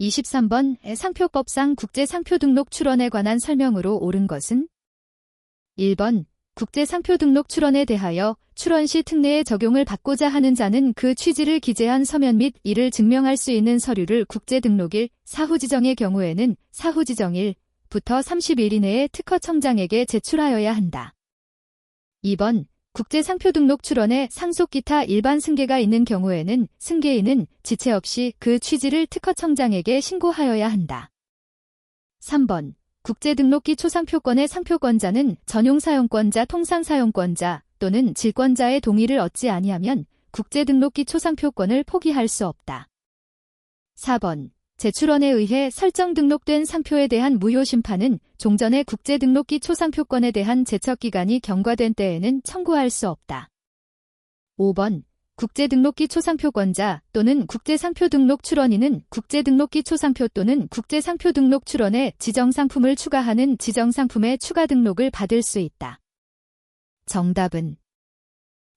23번 상표법상 국제상표 등록 출원에 관한 설명으로 옳은 것은? 1번 국제상표 등록 출원에 대하여 출원 시 특례의 적용을 받고자 하는 자는 그 취지를 기재한 서면 및 이를 증명할 수 있는 서류를 국제등록일, 사후지정의 경우에는 사후지정일부터 30일 이내에 특허청장에게 제출하여야 한다. 2번 국제상표 등록 출원에 상속 기타 일반 승계가 있는 경우에는 승계인은 지체 없이 그 취지를 특허청장에게 신고하여야 한다. 3번 국제등록기 초상표권의 상표권자는 전용사용권자 통상사용권자 또는 질권자의 동의를 얻지 아니하면 국제등록기초상표권을 포기할 수 없다. 4번. 제출원에 의해 설정 등록된 상표에 대한 무효 심판은 종전의 국제등록기초상표권에 대한 제척기간이 경과된 때에는 청구할 수 없다. 5번. 국제등록기초상표권자 또는 국제상표등록 출원인은 국제등록기초상표 또는 국제상표등록 출원에 지정상품을 추가하는 지정상품의 추가 등록을 받을 수 있다. 정답은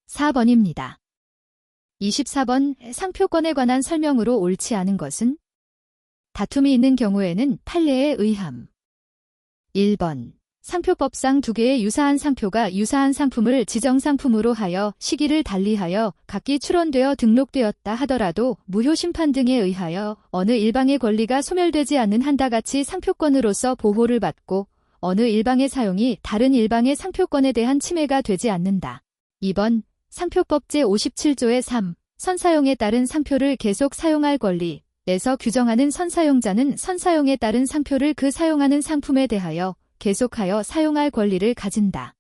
4번입니다. 24번. 상표권에 관한 설명으로 옳지 않은 것은? 다툼이 있는 경우에는 판례에 의함. 1번. 상표법상 두 개의 유사한 상표가 유사한 상품을 지정상품으로 하여 시기를 달리하여 각기 출원되어 등록되었다 하더라도 무효 심판 등에 의하여 어느 일방의 권리가 소멸되지 않는 한다 같이 상표권으로서 보호를 받고 어느 일방의 사용이 다른 일방의 상표권에 대한 침해가 되지 않는다. 2번. 상표법 제57조의 3. 선사용에 따른 상표를 계속 사용할 권리 에서 규정하는 선사용자는 선사용에 따른 상표를 그 사용하는 상품에 대하여 계속하여 사용할 권리를 가진다.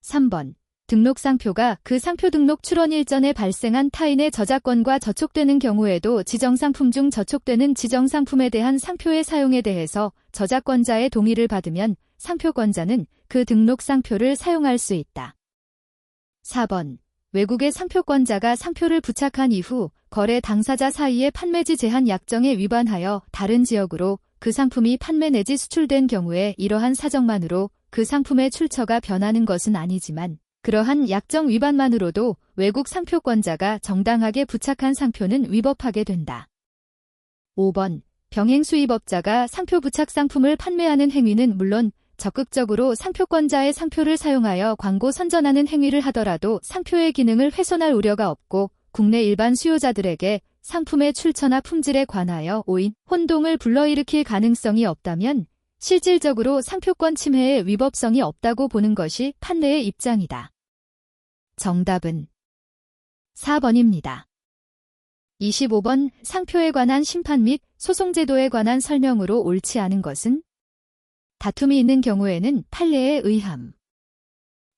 3번. 등록상표가 그 상표 등록 출원 일전에 발생한 타인의 저작권과 저촉되는 경우에도 지정상품 중 저촉되는 지정상품에 대한 상표의 사용에 대해서 저작권자의 동의를 받으면 상표권자는 그 등록상표를 사용할 수 있다. 4번. 외국의 상표권자가 상표를 부착한 이후 거래 당사자 사이의 판매지 제한 약정에 위반하여 다른 지역으로 그 상품이 판매 내지 수출된 경우에 이러한 사정만으로 그 상품의 출처가 변하는 것은 아니지만 그러한 약정 위반만으로도 외국 상표권자가 정당하게 부착한 상표는 위법하게 된다. 5번. 병행수입업자가 상표 부착 상품을 판매하는 행위는 물론 적극적으로 상표권자의 상표를 사용하여 광고 선전하는 행위를 하더라도 상표의 기능을 훼손할 우려가 없고 국내 일반 수요자들에게 상품의 출처나 품질에 관하여 오인, 혼동을 불러일으킬 가능성이 없다면 실질적으로 상표권 침해의 위법성이 없다고 보는 것이 판례의 입장이다. 정답은 4번입니다. 25번. 상표에 관한 심판 및 소송제도에 관한 설명으로 옳지 않은 것은? 다툼이 있는 경우에는 판례에 의함.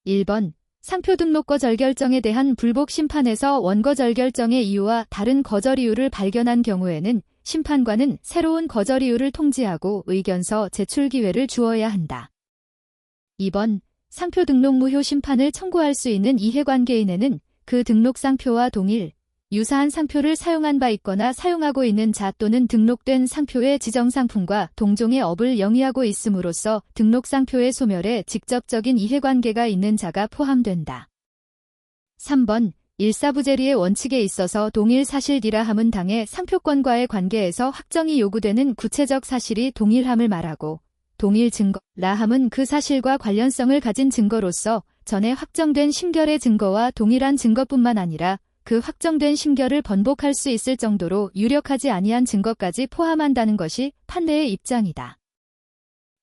1번. 상표 등록 거절 결정에 대한 불복 심판에서 원거절 결정의 이유와 다른 거절 이유를 발견한 경우에는 심판관은 새로운 거절 이유를 통지하고 의견서 제출 기회를 주어야 한다. 2번. 상표 등록 무효 심판을 청구할 수 있는 이해관계인에는 그 등록 상표와 동일, 유사한 상표를 사용한 바 있거나 사용하고 있는 자 또는 등록된 상표의 지정상품과 동종의 업을 영위하고 있음으로써 등록 상표의 소멸에 직접적인 이해관계가 있는 자가 포함된다. 3번. 일사부재리의 원칙에 있어서 동일 사실이라함은 당해 상표권과의 관계에서 확정이 요구되는 구체적 사실이 동일함을 말하고 동일 증거라함은 그 사실과 관련성을 가진 증거로서 전에 확정된 심결의 증거와 동일한 증거뿐만 아니라 그 확정된 심결을 번복할 수 있을 정도로 유력하지 아니한 증거까지 포함한다는 것이 판례의 입장이다.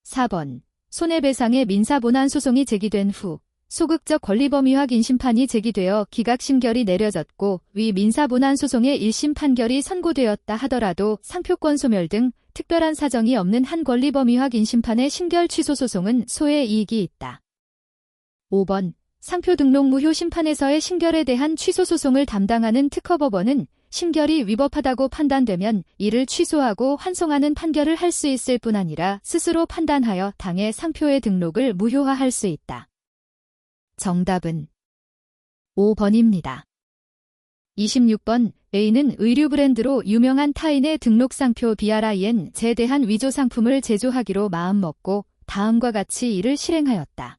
4번. 손해배상의 민사본안 소송이 제기된 후 소극적 권리범위학 인심판이 제기되어 기각심결이 내려졌고 위 민사본안 소송의 1심 판결이 선고되었다 하더라도 상표권 소멸 등 특별한 사정이 없는 한 권리범위학 인심판의 심결 취소 소송은 소의 이익이 있다. 5번. 상표 등록 무효 심판에서의 심결에 대한 취소 소송을 담당하는 특허법원은 심결이 위법하다고 판단되면 이를 취소하고 환송하는 판결을 할 수 있을 뿐 아니라 스스로 판단하여 당의 상표의 등록을 무효화할 수 있다. 정답은 5번입니다. 26번. A는 의류 브랜드로 유명한 타인의 등록상표 BRIN에 대한 위조 상품을 제조하기로 마음먹고 다음과 같이 이를 실행하였다.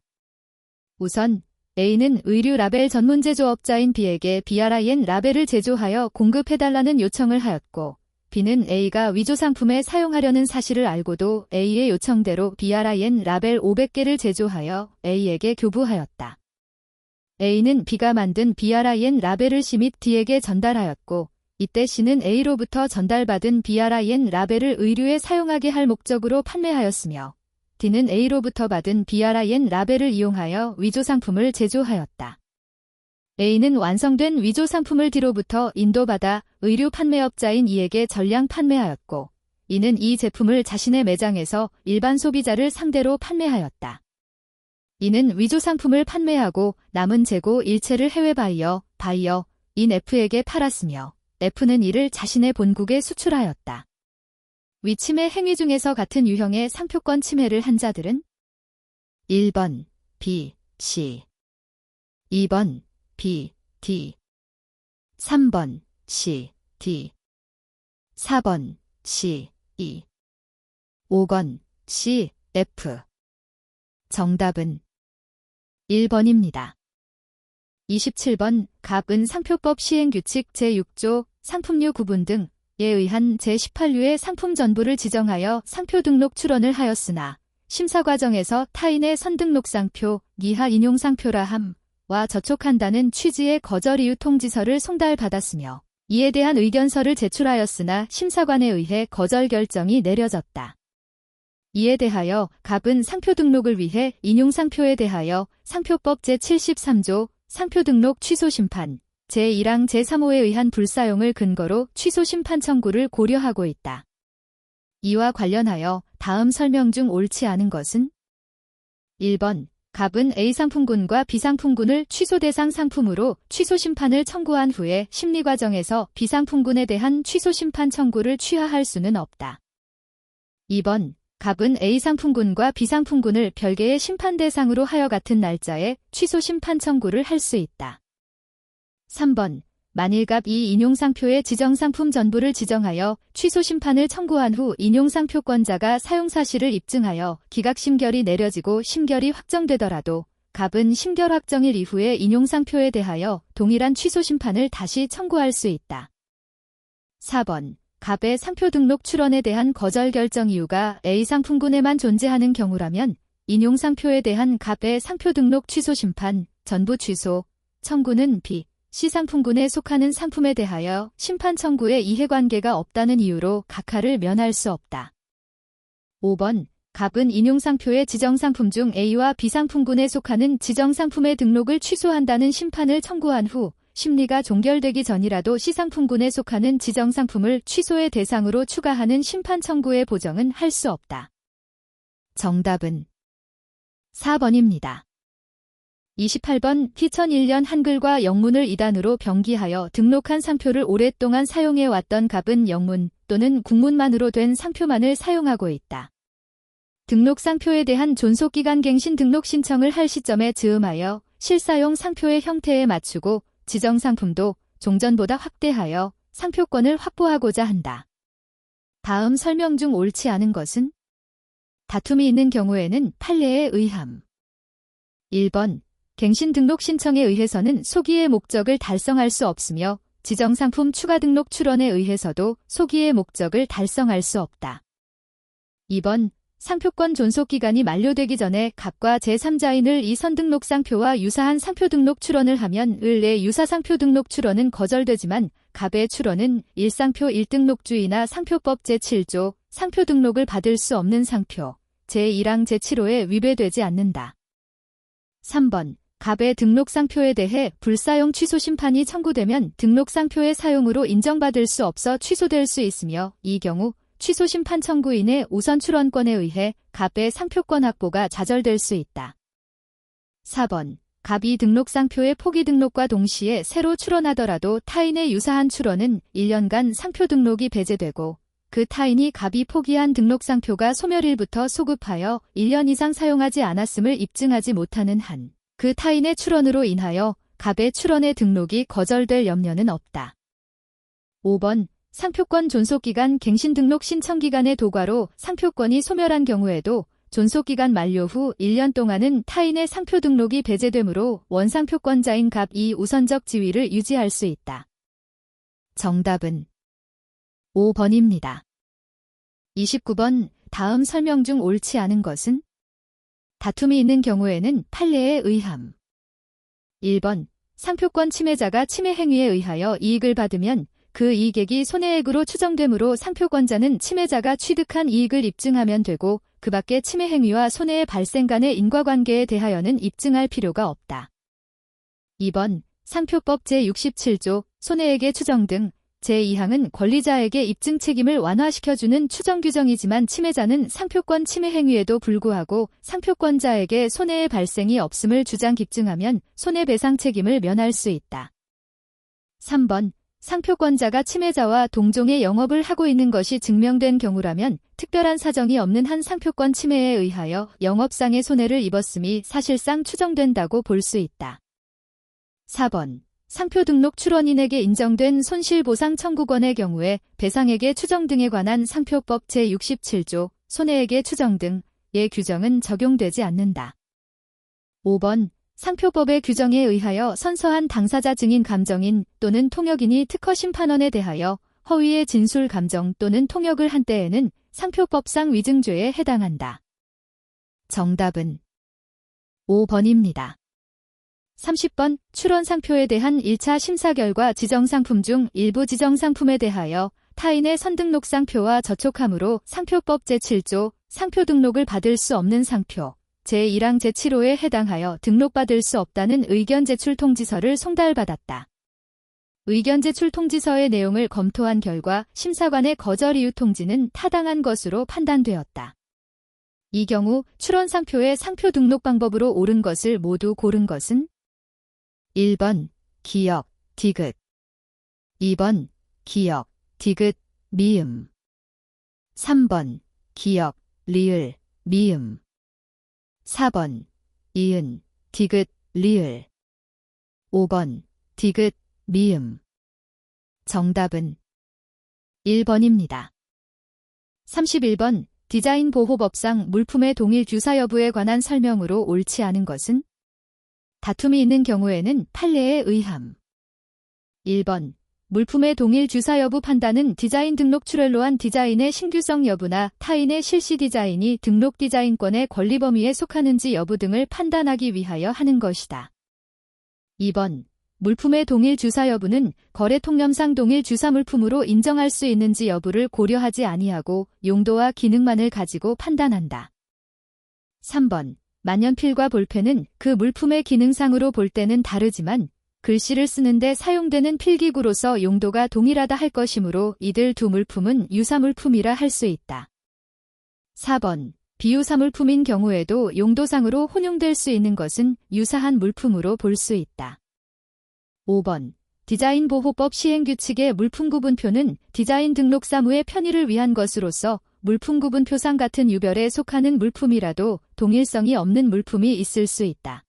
우선 A는 의류 라벨 전문 제조업자인 B에게 BRIN 라벨을 제조하여 공급해달라는 요청을 하였고 B는 A가 위조 상품에 사용하려는 사실을 알고도 A의 요청대로 BRIN 라벨 500개를 제조하여 A에게 교부하였다. A는 B가 만든 BRIN 라벨을 C 및 D에게 전달하였고 이때 C는 A로부터 전달받은 BRIN 라벨을 의류에 사용하게 할 목적으로 판매하였으며 D는 A로부터 받은 BRIN 라벨을 이용하여 위조 상품을 제조하였다. A는 완성된 위조 상품을 D로부터 인도받아 의류 판매업자인 E에게 전량 판매하였고 이는 이 제품을 자신의 매장에서 일반 소비자를 상대로 판매하였다. 이는 위조 상품을 판매하고 남은 재고 일체를 해외 바이어, 인 F에게 팔았으며 F는 이를 자신의 본국에 수출하였다. 위 침해 행위 중에서 같은 유형의 상표권 침해를 한 자들은 1번 B, C 2번 B, D 3번 C, D 4번 C, E 5번 C, F 정답은 1번입니다. 27번 갑은 상표법 시행규칙 제6조 상품류 구분 등에 의한 제18류의 상품 전부를 지정하여 상표 등록 출원을 하였으나 심사 과정에서 타인의 선등록 상표, 이하 인용 상표라 함과 저촉한다는 취지의 거절 이유 통지서를 송달받았으며 이에 대한 의견서를 제출하였으나 심사관에 의해 거절 결정이 내려졌다. 이에 대하여 갑은 상표 등록을 위해 인용 상표에 대하여 상표법 제73조 상표 등록 취소 심판 제1항 제3호에 의한 불사용을 근거로 취소 심판 청구를 고려하고 있다. 이와 관련하여 다음 설명 중 옳지 않은 것은 1번 갑은 A 상품군과 B 상품군을 취소 대상 상품으로 취소 심판을 청구한 후에 심리 과정에서 B 상품군에 대한 취소 심판 청구를 취하할 수는 없다. 2번 갑은 A 상품군과 B 상품군을 별개의 심판 대상으로 하여 같은 날짜에 취소 심판 청구를 할 수 있다. 3번 만일 갑 이 인용상표의 지정상품 전부를 지정하여 취소 심판을 청구한 후 인용상표권자가 사용사실을 입증하여 기각심결이 내려지고 심결이 확정되더라도 갑은 심결 확정일 이후에 인용상표에 대하여 동일한 취소 심판을 다시 청구할 수 있다. 4번 갑의 상표 등록 출원에 대한 거절 결정 이유가 A 상품군에만 존재하는 경우라면 인용상표에 대한 갑의 상표 등록 취소 심판, 전부 취소, 청구는 B, C 상품군에 속하는 상품에 대하여 심판 청구에 이해관계가 없다는 이유로 각하를 면할 수 없다. 5번 갑은 인용상표의 지정상품 중 A와 B 상품군에 속하는 지정상품의 등록을 취소한다는 심판을 청구한 후 심리가 종결되기 전이라도 C 상품군에 속하는 지정상품을 취소의 대상으로 추가하는 심판 청구의 보정은 할 수 없다. 정답은 4번입니다. 28번 2001년 한글과 영문을 2단으로 병기하여 등록한 상표를 오랫동안 사용해왔던 갑은 영문 또는 국문만으로 된 상표만을 사용하고 있다. 등록 상표에 대한 존속기간 갱신 등록 신청을 할 시점에 즈음하여 실사용 상표의 형태에 맞추고 지정상품도 종전보다 확대하여 상표권을 확보하고자 한다. 다음 설명 중 옳지 않은 것은 다툼이 있는 경우에는 판례에 의함. 1번 갱신 등록 신청에 의해서는 소기의 목적을 달성할 수 없으며 지정상품 추가 등록 출원에 의해서도 소기의 목적을 달성할 수 없다. 2번 상표권 존속기간이 만료되기 전에 갑과 제3자인을 이 선등록상표와 유사한 상표 등록 출원을 하면 을 내 유사상표 등록 출원은 거절되지만 갑의 출원은 일상표 1등록주의나 상표법 제7조 상표 등록을 받을 수 없는 상표 제1항 제7호에 위배되지 않는다. 3번 갑의 등록상표에 대해 불사용 취소 심판이 청구되면 등록상표의 사용으로 인정받을 수 없어 취소될 수 있으며 이 경우 취소 심판 청구인의 우선 출원권에 의해 갑의 상표권 확보가 좌절될 수 있다. 4번 갑이 등록상표의 포기 등록과 동시에 새로 출원하더라도 타인의 유사한 출원은 1년간 상표 등록이 배제되고 그 타인이 갑이 포기한 등록상표가 소멸일부터 소급하여 1년 이상 사용하지 않았음을 입증하지 못하는 한 그 타인의 출원으로 인하여 갑의 출원의 등록이 거절될 염려는 없다. 5번 상표권 존속기간 갱신 등록 신청기간의 도과로 상표권이 소멸한 경우에도 존속기간 만료 후 1년 동안은 타인의 상표 등록이 배제되므로 원상표권자인 갑이 우선적 지위를 유지할 수 있다. 정답은 5번입니다. 29번 다음 설명 중 옳지 않은 것은 다툼이 있는 경우에는 판례에 의함. 1번 상표권 침해자가 침해 행위에 의하여 이익을 받으면 그 이익액이 손해액으로 추정되므로 상표권자는 침해자가 취득한 이익을 입증하면 되고 그 밖의 침해 행위와 손해의 발생 간의 인과관계에 대하여는 입증할 필요가 없다. 2번 상표법 제67조 손해액의 추정 등 제2항은 권리자에게 입증 책임을 완화시켜주는 추정 규정이지만 침해자는 상표권 침해 행위에도 불구하고 상표권자에게 손해의 발생이 없음을 주장 입증하면 손해배상 책임을 면할 수 있다. 3번. 상표권자가 침해자와 동종의 영업을 하고 있는 것이 증명된 경우라면 특별한 사정이 없는 한 상표권 침해에 의하여 영업상의 손해를 입었음이 사실상 추정된다고 볼 수 있다. 4번. 상표 등록 출원인에게 인정된 손실보상 청구권의 경우에 배상액의 추정 등에 관한 상표법 제67조 손해액의 추정 등의 규정은 적용되지 않는다. 5번. 상표법의 규정에 의하여 선서한 당사자 증인 감정인 또는 통역인이 특허 심판원에 대하여 허위의 진술 감정 또는 통역을 한 때에는 상표법상 위증죄에 해당한다. 정답은 5번입니다. 30번. 출원상표에 대한 1차 심사 결과 지정상품 중 일부 지정상품에 대하여 타인의 선등록상표와 저촉함으로 상표법 제7조 상표 등록을 받을 수 없는 상표 제1항 제7호에 해당하여 등록받을 수 없다는 의견 제출 통지서를 송달받았다. 의견 제출 통지서의 내용을 검토한 결과 심사관의 거절 이유 통지는 타당한 것으로 판단되었다. 이 경우 출원상표의 상표 등록 방법으로 옳은 것을 모두 고른 것은 1번 기역, 디귿 2번 기역, 디귿, 미음 3번 기역, 리을, 미음 4번 이은, 디귿, 리을 5번 디귿, 미음 정답은 1번입니다. 31번. 디자인 보호법상 물품의 동일 규사 여부에 관한 설명으로 옳지 않은 것은 다툼이 있는 경우에는 판례에 의함. 1번. 물품의 동일 주사 여부 판단은 디자인 등록 출원로 한 디자인의 신규성 여부나 타인의 실시 디자인이 등록 디자인권의 권리 범위에 속하는지 여부 등을 판단하기 위하여 하는 것이다. 2번. 물품의 동일 주사 여부는 거래 통념상 동일 주사 물품으로 인정할 수 있는지 여부를 고려하지 아니하고 용도와 기능만을 가지고 판단한다. 3번. 만년필과 볼펜은 그 물품의 기능상으로 볼 때는 다르지만 글씨를 쓰는데 사용되는 필기구로서 용도가 동일하다 할 것이므로 이들 두 물품은 유사물품이라 할 수 있다. 4번. 비유사물품인 경우에도 용도상으로 혼용될 수 있는 것은 유사한 물품으로 볼 수 있다. 5번. 디자인보호법 시행규칙의 물품구분표는 디자인 등록 사무의 편의를 위한 것으로서 물품구분표상 같은 유별에 속하는 물품이라도 동일성이 없는 물품이 있을 수 있다.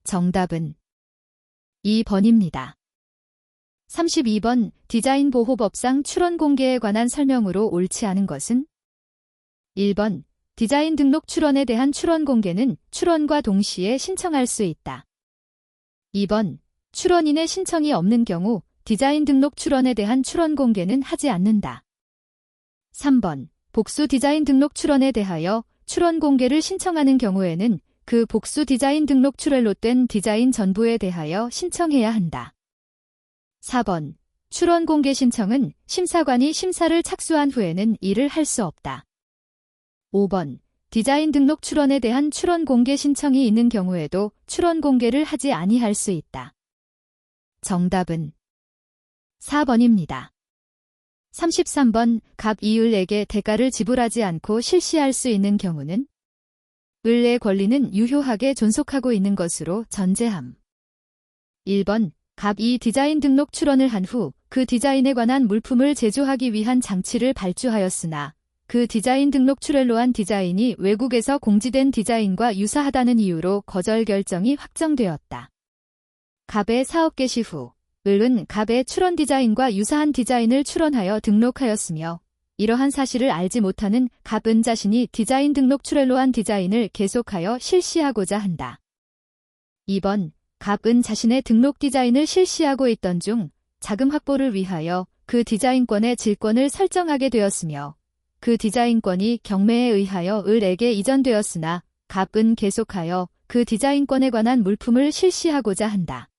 정답은 2번입니다. 32번. 디자인보호법상 출원공개에 관한 설명으로 옳지 않은 것은 1번. 디자인 등록 출원에 대한 출원공개는 출원과 동시에 신청할 수 있다. 2번. 출원인의 신청이 없는 경우 디자인 등록 출원에 대한 출원공개는 하지 않는다. 3번. 복수 디자인 등록 출원에 대하여 출원공개를 신청하는 경우에는 그 복수 디자인 등록 출원로 된 디자인 전부에 대하여 신청해야 한다. 4번. 출원공개 신청은 심사관이 심사를 착수한 후에는 이를 할 수 없다. 5번. 디자인 등록 출원에 대한 출원공개 신청이 있는 경우에도 출원공개를 하지 아니할 수 있다. 정답은 4번입니다. 33번. 갑 이을에게 대가를 지불하지 않고 실시할 수 있는 경우는 을의 권리는 유효하게 존속하고 있는 것으로 전제함. 1번. 갑이 디자인 등록 출원을 한 후 그 디자인에 관한 물품을 제조하기 위한 장치를 발주하였으나 그 디자인 등록 출원로 한 디자인이 외국에서 공지된 디자인과 유사하다는 이유로 거절 결정이 확정되었다. 갑의 사업 개시 후 을은 갑의 출원 디자인과 유사한 디자인을 출원하여 등록하였으며 이러한 사실을 알지 못하는 갑은 자신이 디자인 등록 출원로 한 디자인을 계속하여 실시하고자 한다. 2번. 갑은 자신의 등록 디자인을 실시하고 있던 중 자금 확보를 위하여 그 디자인권의 질권을 설정하게 되었으며 그 디자인권이 경매에 의하여 을에게 이전되었으나 갑은 계속하여 그 디자인권에 관한 물품을 실시하고자 한다.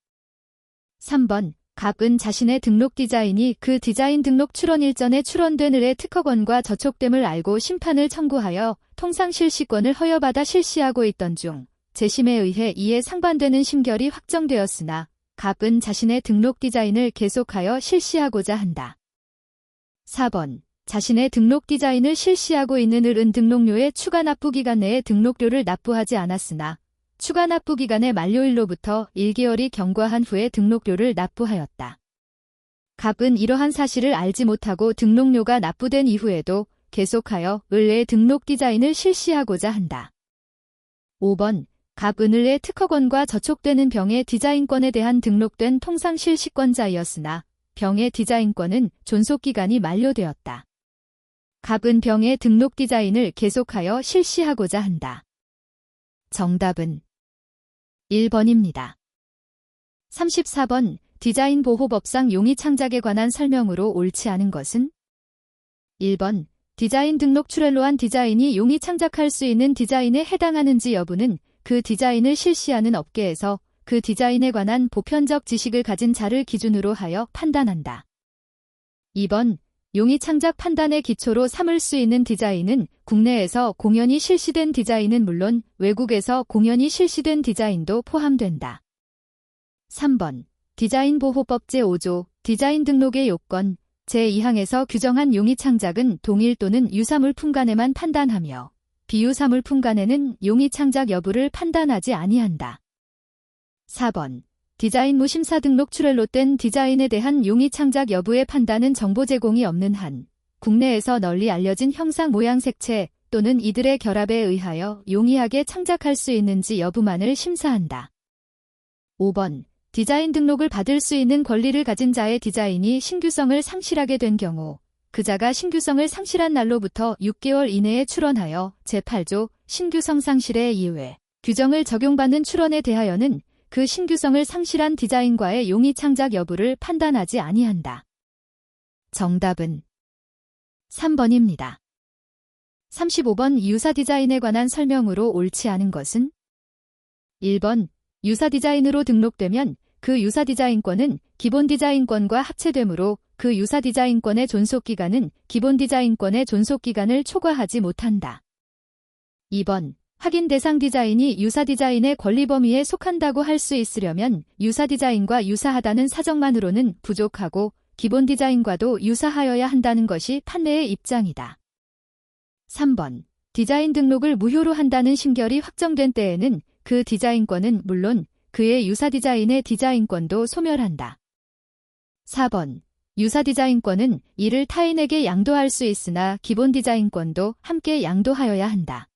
3번. 갑은 자신의 등록 디자인이 그 디자인 등록 출원 일전에 출원된 을의 특허권과 저촉됨을 알고 심판을 청구하여 통상 실시권을 허여받아 실시하고 있던 중 재심에 의해 이에 상반되는 심결이 확정되었으나 갑은 자신의 등록 디자인을 계속하여 실시하고자 한다. 4번. 자신의 등록 디자인을 실시하고 있는 을은 등록료의 추가 납부 기간 내에 등록료를 납부하지 않았으나 추가 납부 기간의 만료일로부터 1개월이 경과한 후에 등록료를 납부하였다. 갑은 이러한 사실을 알지 못하고 등록료가 납부된 이후에도 계속하여 을의 등록 디자인을 실시하고자 한다. 5번. 갑 은을의 특허권과 저촉되는 병의 디자인권에 대한 등록된 통상 실시권자이었으나 병의 디자인권은 존속기간이 만료되었다. 갑은 병의 등록 디자인을 계속하여 실시하고자 한다. 정답은 1번입니다. 34번. 디자인 보호법상 용이 창작에 관한 설명으로 옳지 않은 것은? 1번. 디자인 등록 출원로한 디자인이 용이 창작할 수 있는 디자인에 해당하는지 여부는 그 디자인을 실시하는 업계에서 그 디자인에 관한 보편적 지식을 가진 자를 기준으로 하여 판단한다. 2번. 용이 창작 판단의 기초로 삼을 수 있는 디자인은 국내에서 공연이 실시된 디자인은 물론 외국에서 공연이 실시된 디자인도 포함된다. 3번. 디자인보호법 제5조 디자인 등록의 요건 제2항에서 규정한 용이 창작은 동일 또는 유사물품간에만 판단하며 비유사물품간에는 용이 창작 여부를 판단하지 아니한다. 4번. 디자인무 심사 등록 출원로 된 디자인에 대한 용이 창작 여부의 판단은 정보 제공이 없는 한 국내에서 널리 알려진 형상 모양 색채 또는 이들의 결합에 의하여 용이하게 창작할 수 있는지 여부만을 심사한다. 5번. 디자인 등록을 받을 수 있는 권리를 가진 자의 디자인이 신규성을 상실하게 된 경우 그자가 신규성을 상실한 날로부터 6개월 이내에 출원하여 제8조 신규성 상실의 이유에 규정을 적용받는 출원에 대하여는 그 신규성을 상실한 디자인과의 용이 창작 여부를 판단하지 아니한다. 정답은 3번입니다. 35번. 유사 디자인에 관한 설명으로 옳지 않은 것은? 1번. 유사 디자인으로 등록되면 그 유사 디자인권은 기본 디자인권과 합체되므로 그 유사 디자인권의 존속기간은 기본 디자인권의 존속기간을 초과하지 못한다. 2번. 확인 대상 디자인이 유사 디자인의 권리 범위에 속한다고 할 수 있으려면 유사 디자인과 유사하다는 사정만으로는 부족하고 기본 디자인과도 유사하여야 한다는 것이 판례의 입장이다. 3번. 디자인 등록을 무효로 한다는 심결이 확정된 때에는 그 디자인권은 물론 그의 유사 디자인의 디자인권도 소멸한다. 4번. 유사 디자인권은 이를 타인에게 양도할 수 있으나 기본 디자인권도 함께 양도하여야 한다.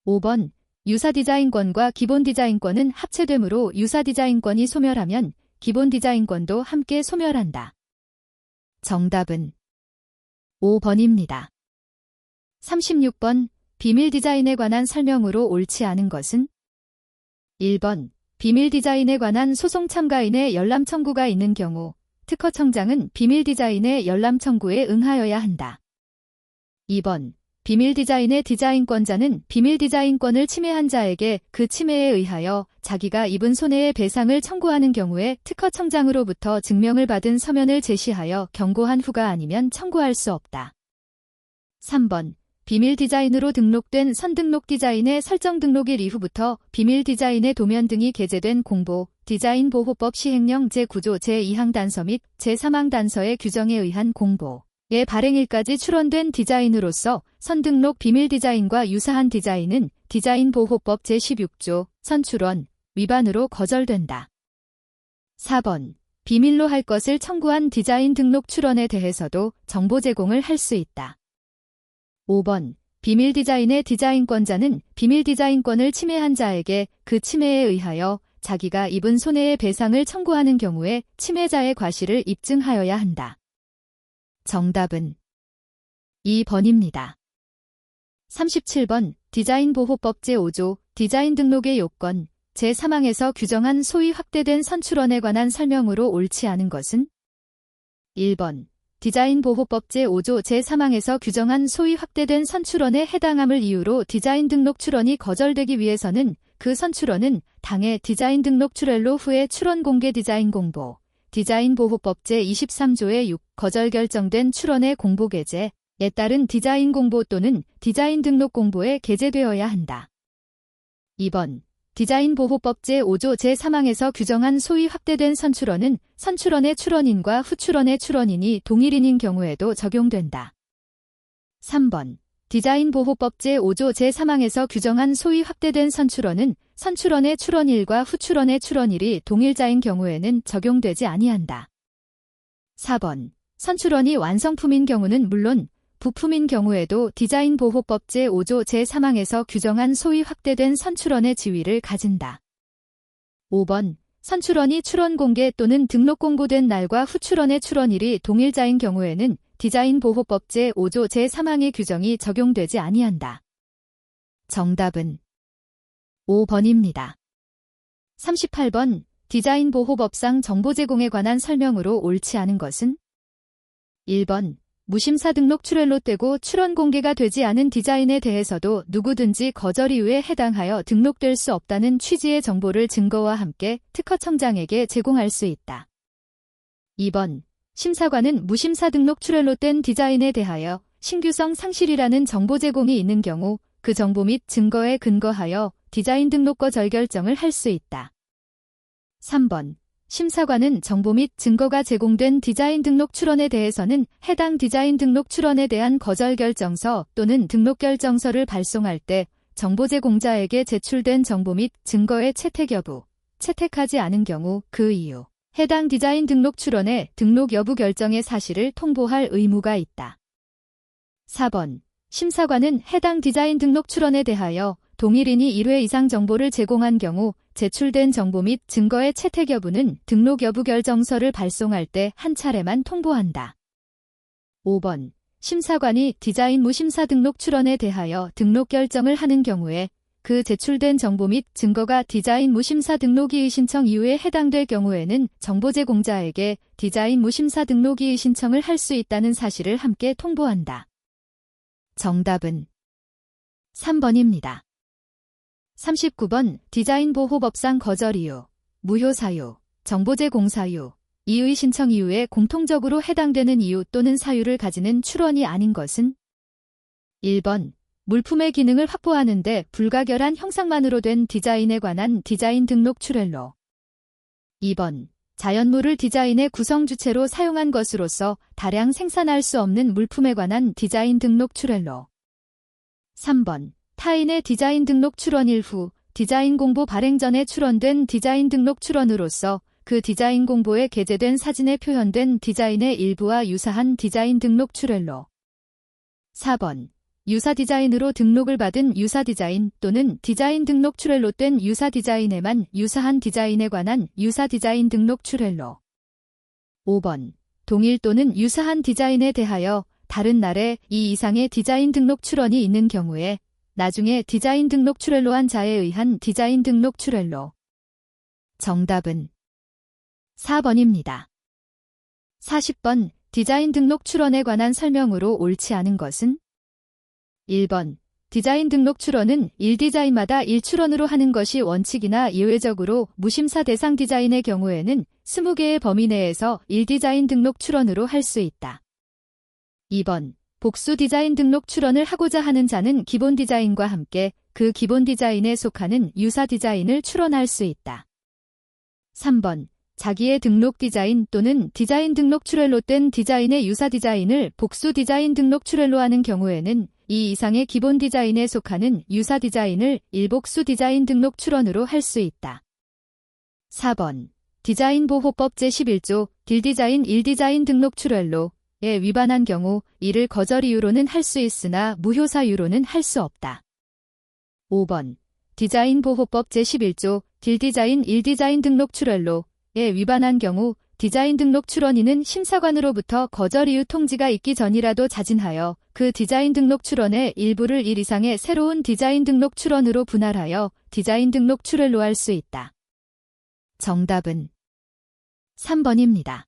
5번. 유사 디자인권과 기본 디자인권은 합체되므로 유사 디자인권이 소멸하면 기본 디자인권도 함께 소멸한다. 정답은 5번입니다. 36번. 비밀 디자인에 관한 설명으로 옳지 않은 것은? 1번. 비밀 디자인에 관한 소송 참가인의 열람 청구가 있는 경우 특허청장은 비밀 디자인의 열람 청구에 응하여야 한다. 2번. 비밀 디자인의 디자인권자는 비밀 디자인권을 침해한 자에게 그 침해에 의하여 자기가 입은 손해의 배상을 청구하는 경우에 특허청장으로부터 증명을 받은 서면을 제시하여 경고한 후가 아니면 청구할 수 없다. 3번. 비밀 디자인으로 등록된 선등록 디자인의 설정 등록일 이후부터 비밀 디자인의 도면 등이 게재된 공보, 디자인보호법 시행령 제9조 제2항 단서 및 제3항 단서의 규정에 의한 공보의 발행일까지 출원된 디자인으로서 선등록 비밀 디자인과 유사한 디자인은 디자인보호법 제16조 선출원 위반으로 거절된다. 4번. 비밀로 할 것을 청구한 디자인 등록 출원에 대해서도 정보 제공을 할 수 있다. 5번. 비밀 디자인의 디자인권자는 비밀 디자인권을 침해한 자에게 그 침해에 의하여 자기가 입은 손해의 배상을 청구하는 경우에 침해자의 과실을 입증하여야 한다. 정답은 2번입니다. 37번. 디자인보호법 제5조 디자인 등록의 요건 제3항에서 규정한 소위 확대된 선출원에 관한 설명으로 옳지 않은 것은? 1번. 디자인보호법 제5조 제3항에서 규정한 소위 확대된 선출원에 해당함을 이유로 디자인 등록 출원이 거절되기 위해서는 그 선출원은 당해 디자인 등록 출원로 후에 출원 공개 디자인 공보, 디자인보호법 제23조의 6 거절 결정된 출원의 공보 게재에 따른 디자인 공보 또는 디자인 등록 공보에 게재되어야 한다. 2번. 디자인보호법 제5조 제3항에서 규정한 소위 확대된 선출원은 선출원의 출원인과 후출원의 출원인이 동일인인 경우에도 적용된다. 3번. 디자인보호법 제5조 제3항에서 규정한 소위 확대된 선출원은 선출원의 출원일과 후출원의 출원일이 동일자인 경우에는 적용되지 아니한다. 4번. 선출원이 완성품인 경우는 물론 부품인 경우에도 디자인보호법 제5조 제3항에서 규정한 소위 확대된 선출원의 지위를 가진다. 5번. 선출원이 출원 공개 또는 등록 공고된 날과 후 출원의 출원일이 동일자인 경우에는 디자인보호법 제5조 제3항의 규정이 적용되지 아니한다. 정답은 5번입니다. 38번. 디자인보호법상 정보 제공에 관한 설명으로 옳지 않은 것은? 1번. 무심사 등록 출원로 떼고 출원 공개가 되지 않은 디자인에 대해서도 누구든지 거절 이유에 해당하여 등록될 수 없다는 취지의 정보를 증거와 함께 특허청장에게 제공할 수 있다. 2번. 심사관은 무심사 등록 출원로 뗀 디자인에 대하여 신규성 상실이라는 정보 제공이 있는 경우 그 정보 및 증거에 근거하여 디자인 등록 거절 결정을 할 수 있다. 3번. 심사관은 정보 및 증거가 제공된 디자인 등록 출원에 대해서는 해당 디자인 등록 출원에 대한 거절 결정서 또는 등록 결정서를 발송할 때 정보 제공자에게 제출된 정보 및 증거의 채택 여부, 채택하지 않은 경우 그 이유, 해당 디자인 등록 출원의 등록 여부 결정의 사실을 통보할 의무가 있다. 4번. 심사관은 해당 디자인 등록 출원에 대하여 동일인이 1회 이상 정보를 제공한 경우 제출된 정보 및 증거의 채택 여부는 등록 여부 결정서를 발송할 때 한 차례만 통보한다. 5번. 심사관이 디자인 무심사 등록 출원에 대하여 등록 결정을 하는 경우에 그 제출된 정보 및 증거가 디자인 무심사 등록이의 신청 이유에 해당될 경우에는 정보 제공자에게 디자인 무심사 등록이의 신청을 할 수 있다는 사실을 함께 통보한다. 정답은 3번입니다. 39번. 디자인보호법상 거절 이유, 무효 사유, 정보 제공 사유, 이의 신청 이유에 공통적으로 해당되는 이유 또는 사유를 가지는 출원이 아닌 것은? 1번. 물품의 기능을 확보하는 데 불가결한 형상만으로 된 디자인에 관한 디자인 등록 출원로. 2번. 자연물을 디자인의 구성 주체로 사용한 것으로서 다량 생산할 수 없는 물품에 관한 디자인 등록 출원로. 3번. 타인의 디자인 등록 출원일 후 디자인 공보 발행 전에 출원된 디자인 등록 출원으로서 그 디자인 공보에 게재된 사진에 표현된 디자인의 일부와 유사한 디자인 등록 출원로. 4번. 유사 디자인으로 등록을 받은 유사 디자인 또는 디자인 등록 출원로 된 유사 디자인에만 유사한 디자인에 관한 유사 디자인 등록 출원로. 5번. 동일 또는 유사한 디자인에 대하여 다른 날에 이 이상의 디자인 등록 출원이 있는 경우에 나중에 디자인 등록 출원로 한 자에 의한 디자인 등록 출원로. 정답은 4번입니다. 40번. 디자인 등록 출원에 관한 설명으로 옳지 않은 것은? 1번. 디자인 등록 출원은 1디자인마다 1출원으로 하는 것이 원칙이나 예외적으로 무심사 대상 디자인의 경우에는 20개의 범위 내에서 1디자인 등록 출원으로 할 수 있다. 2번. 복수 디자인 등록 출원을 하고자 하는 자는 기본 디자인과 함께 그 기본 디자인에 속하는 유사 디자인을 출원할 수 있다. 3번. 자기의 등록 디자인 또는 디자인 등록 출원로 된 디자인의 유사 디자인을 복수 디자인 등록 출원로 하는 경우에는 이 이상의 기본 디자인에 속하는 유사 디자인을 일복수 디자인 등록 출원으로 할 수 있다. 4번. 디자인보호법 제11조 딜디자인 1디자인 등록 출원로에 위반한 경우 이를 거절 이유로는 할 수 있으나 무효 사유로는 할 수 없다. 5번. 디자인보호법 제11조 딜디자인 1디자인 등록 출원로에 위반한 경우 디자인 등록 출원인은 심사관으로부터 거절 이유 통지가 있기 전이라도 자진하여 그 디자인 등록 출원의 일부를 1 이상의 새로운 디자인 등록 출원으로 분할하여 디자인 등록 출원로 할 수 있다. 정답은 3번입니다.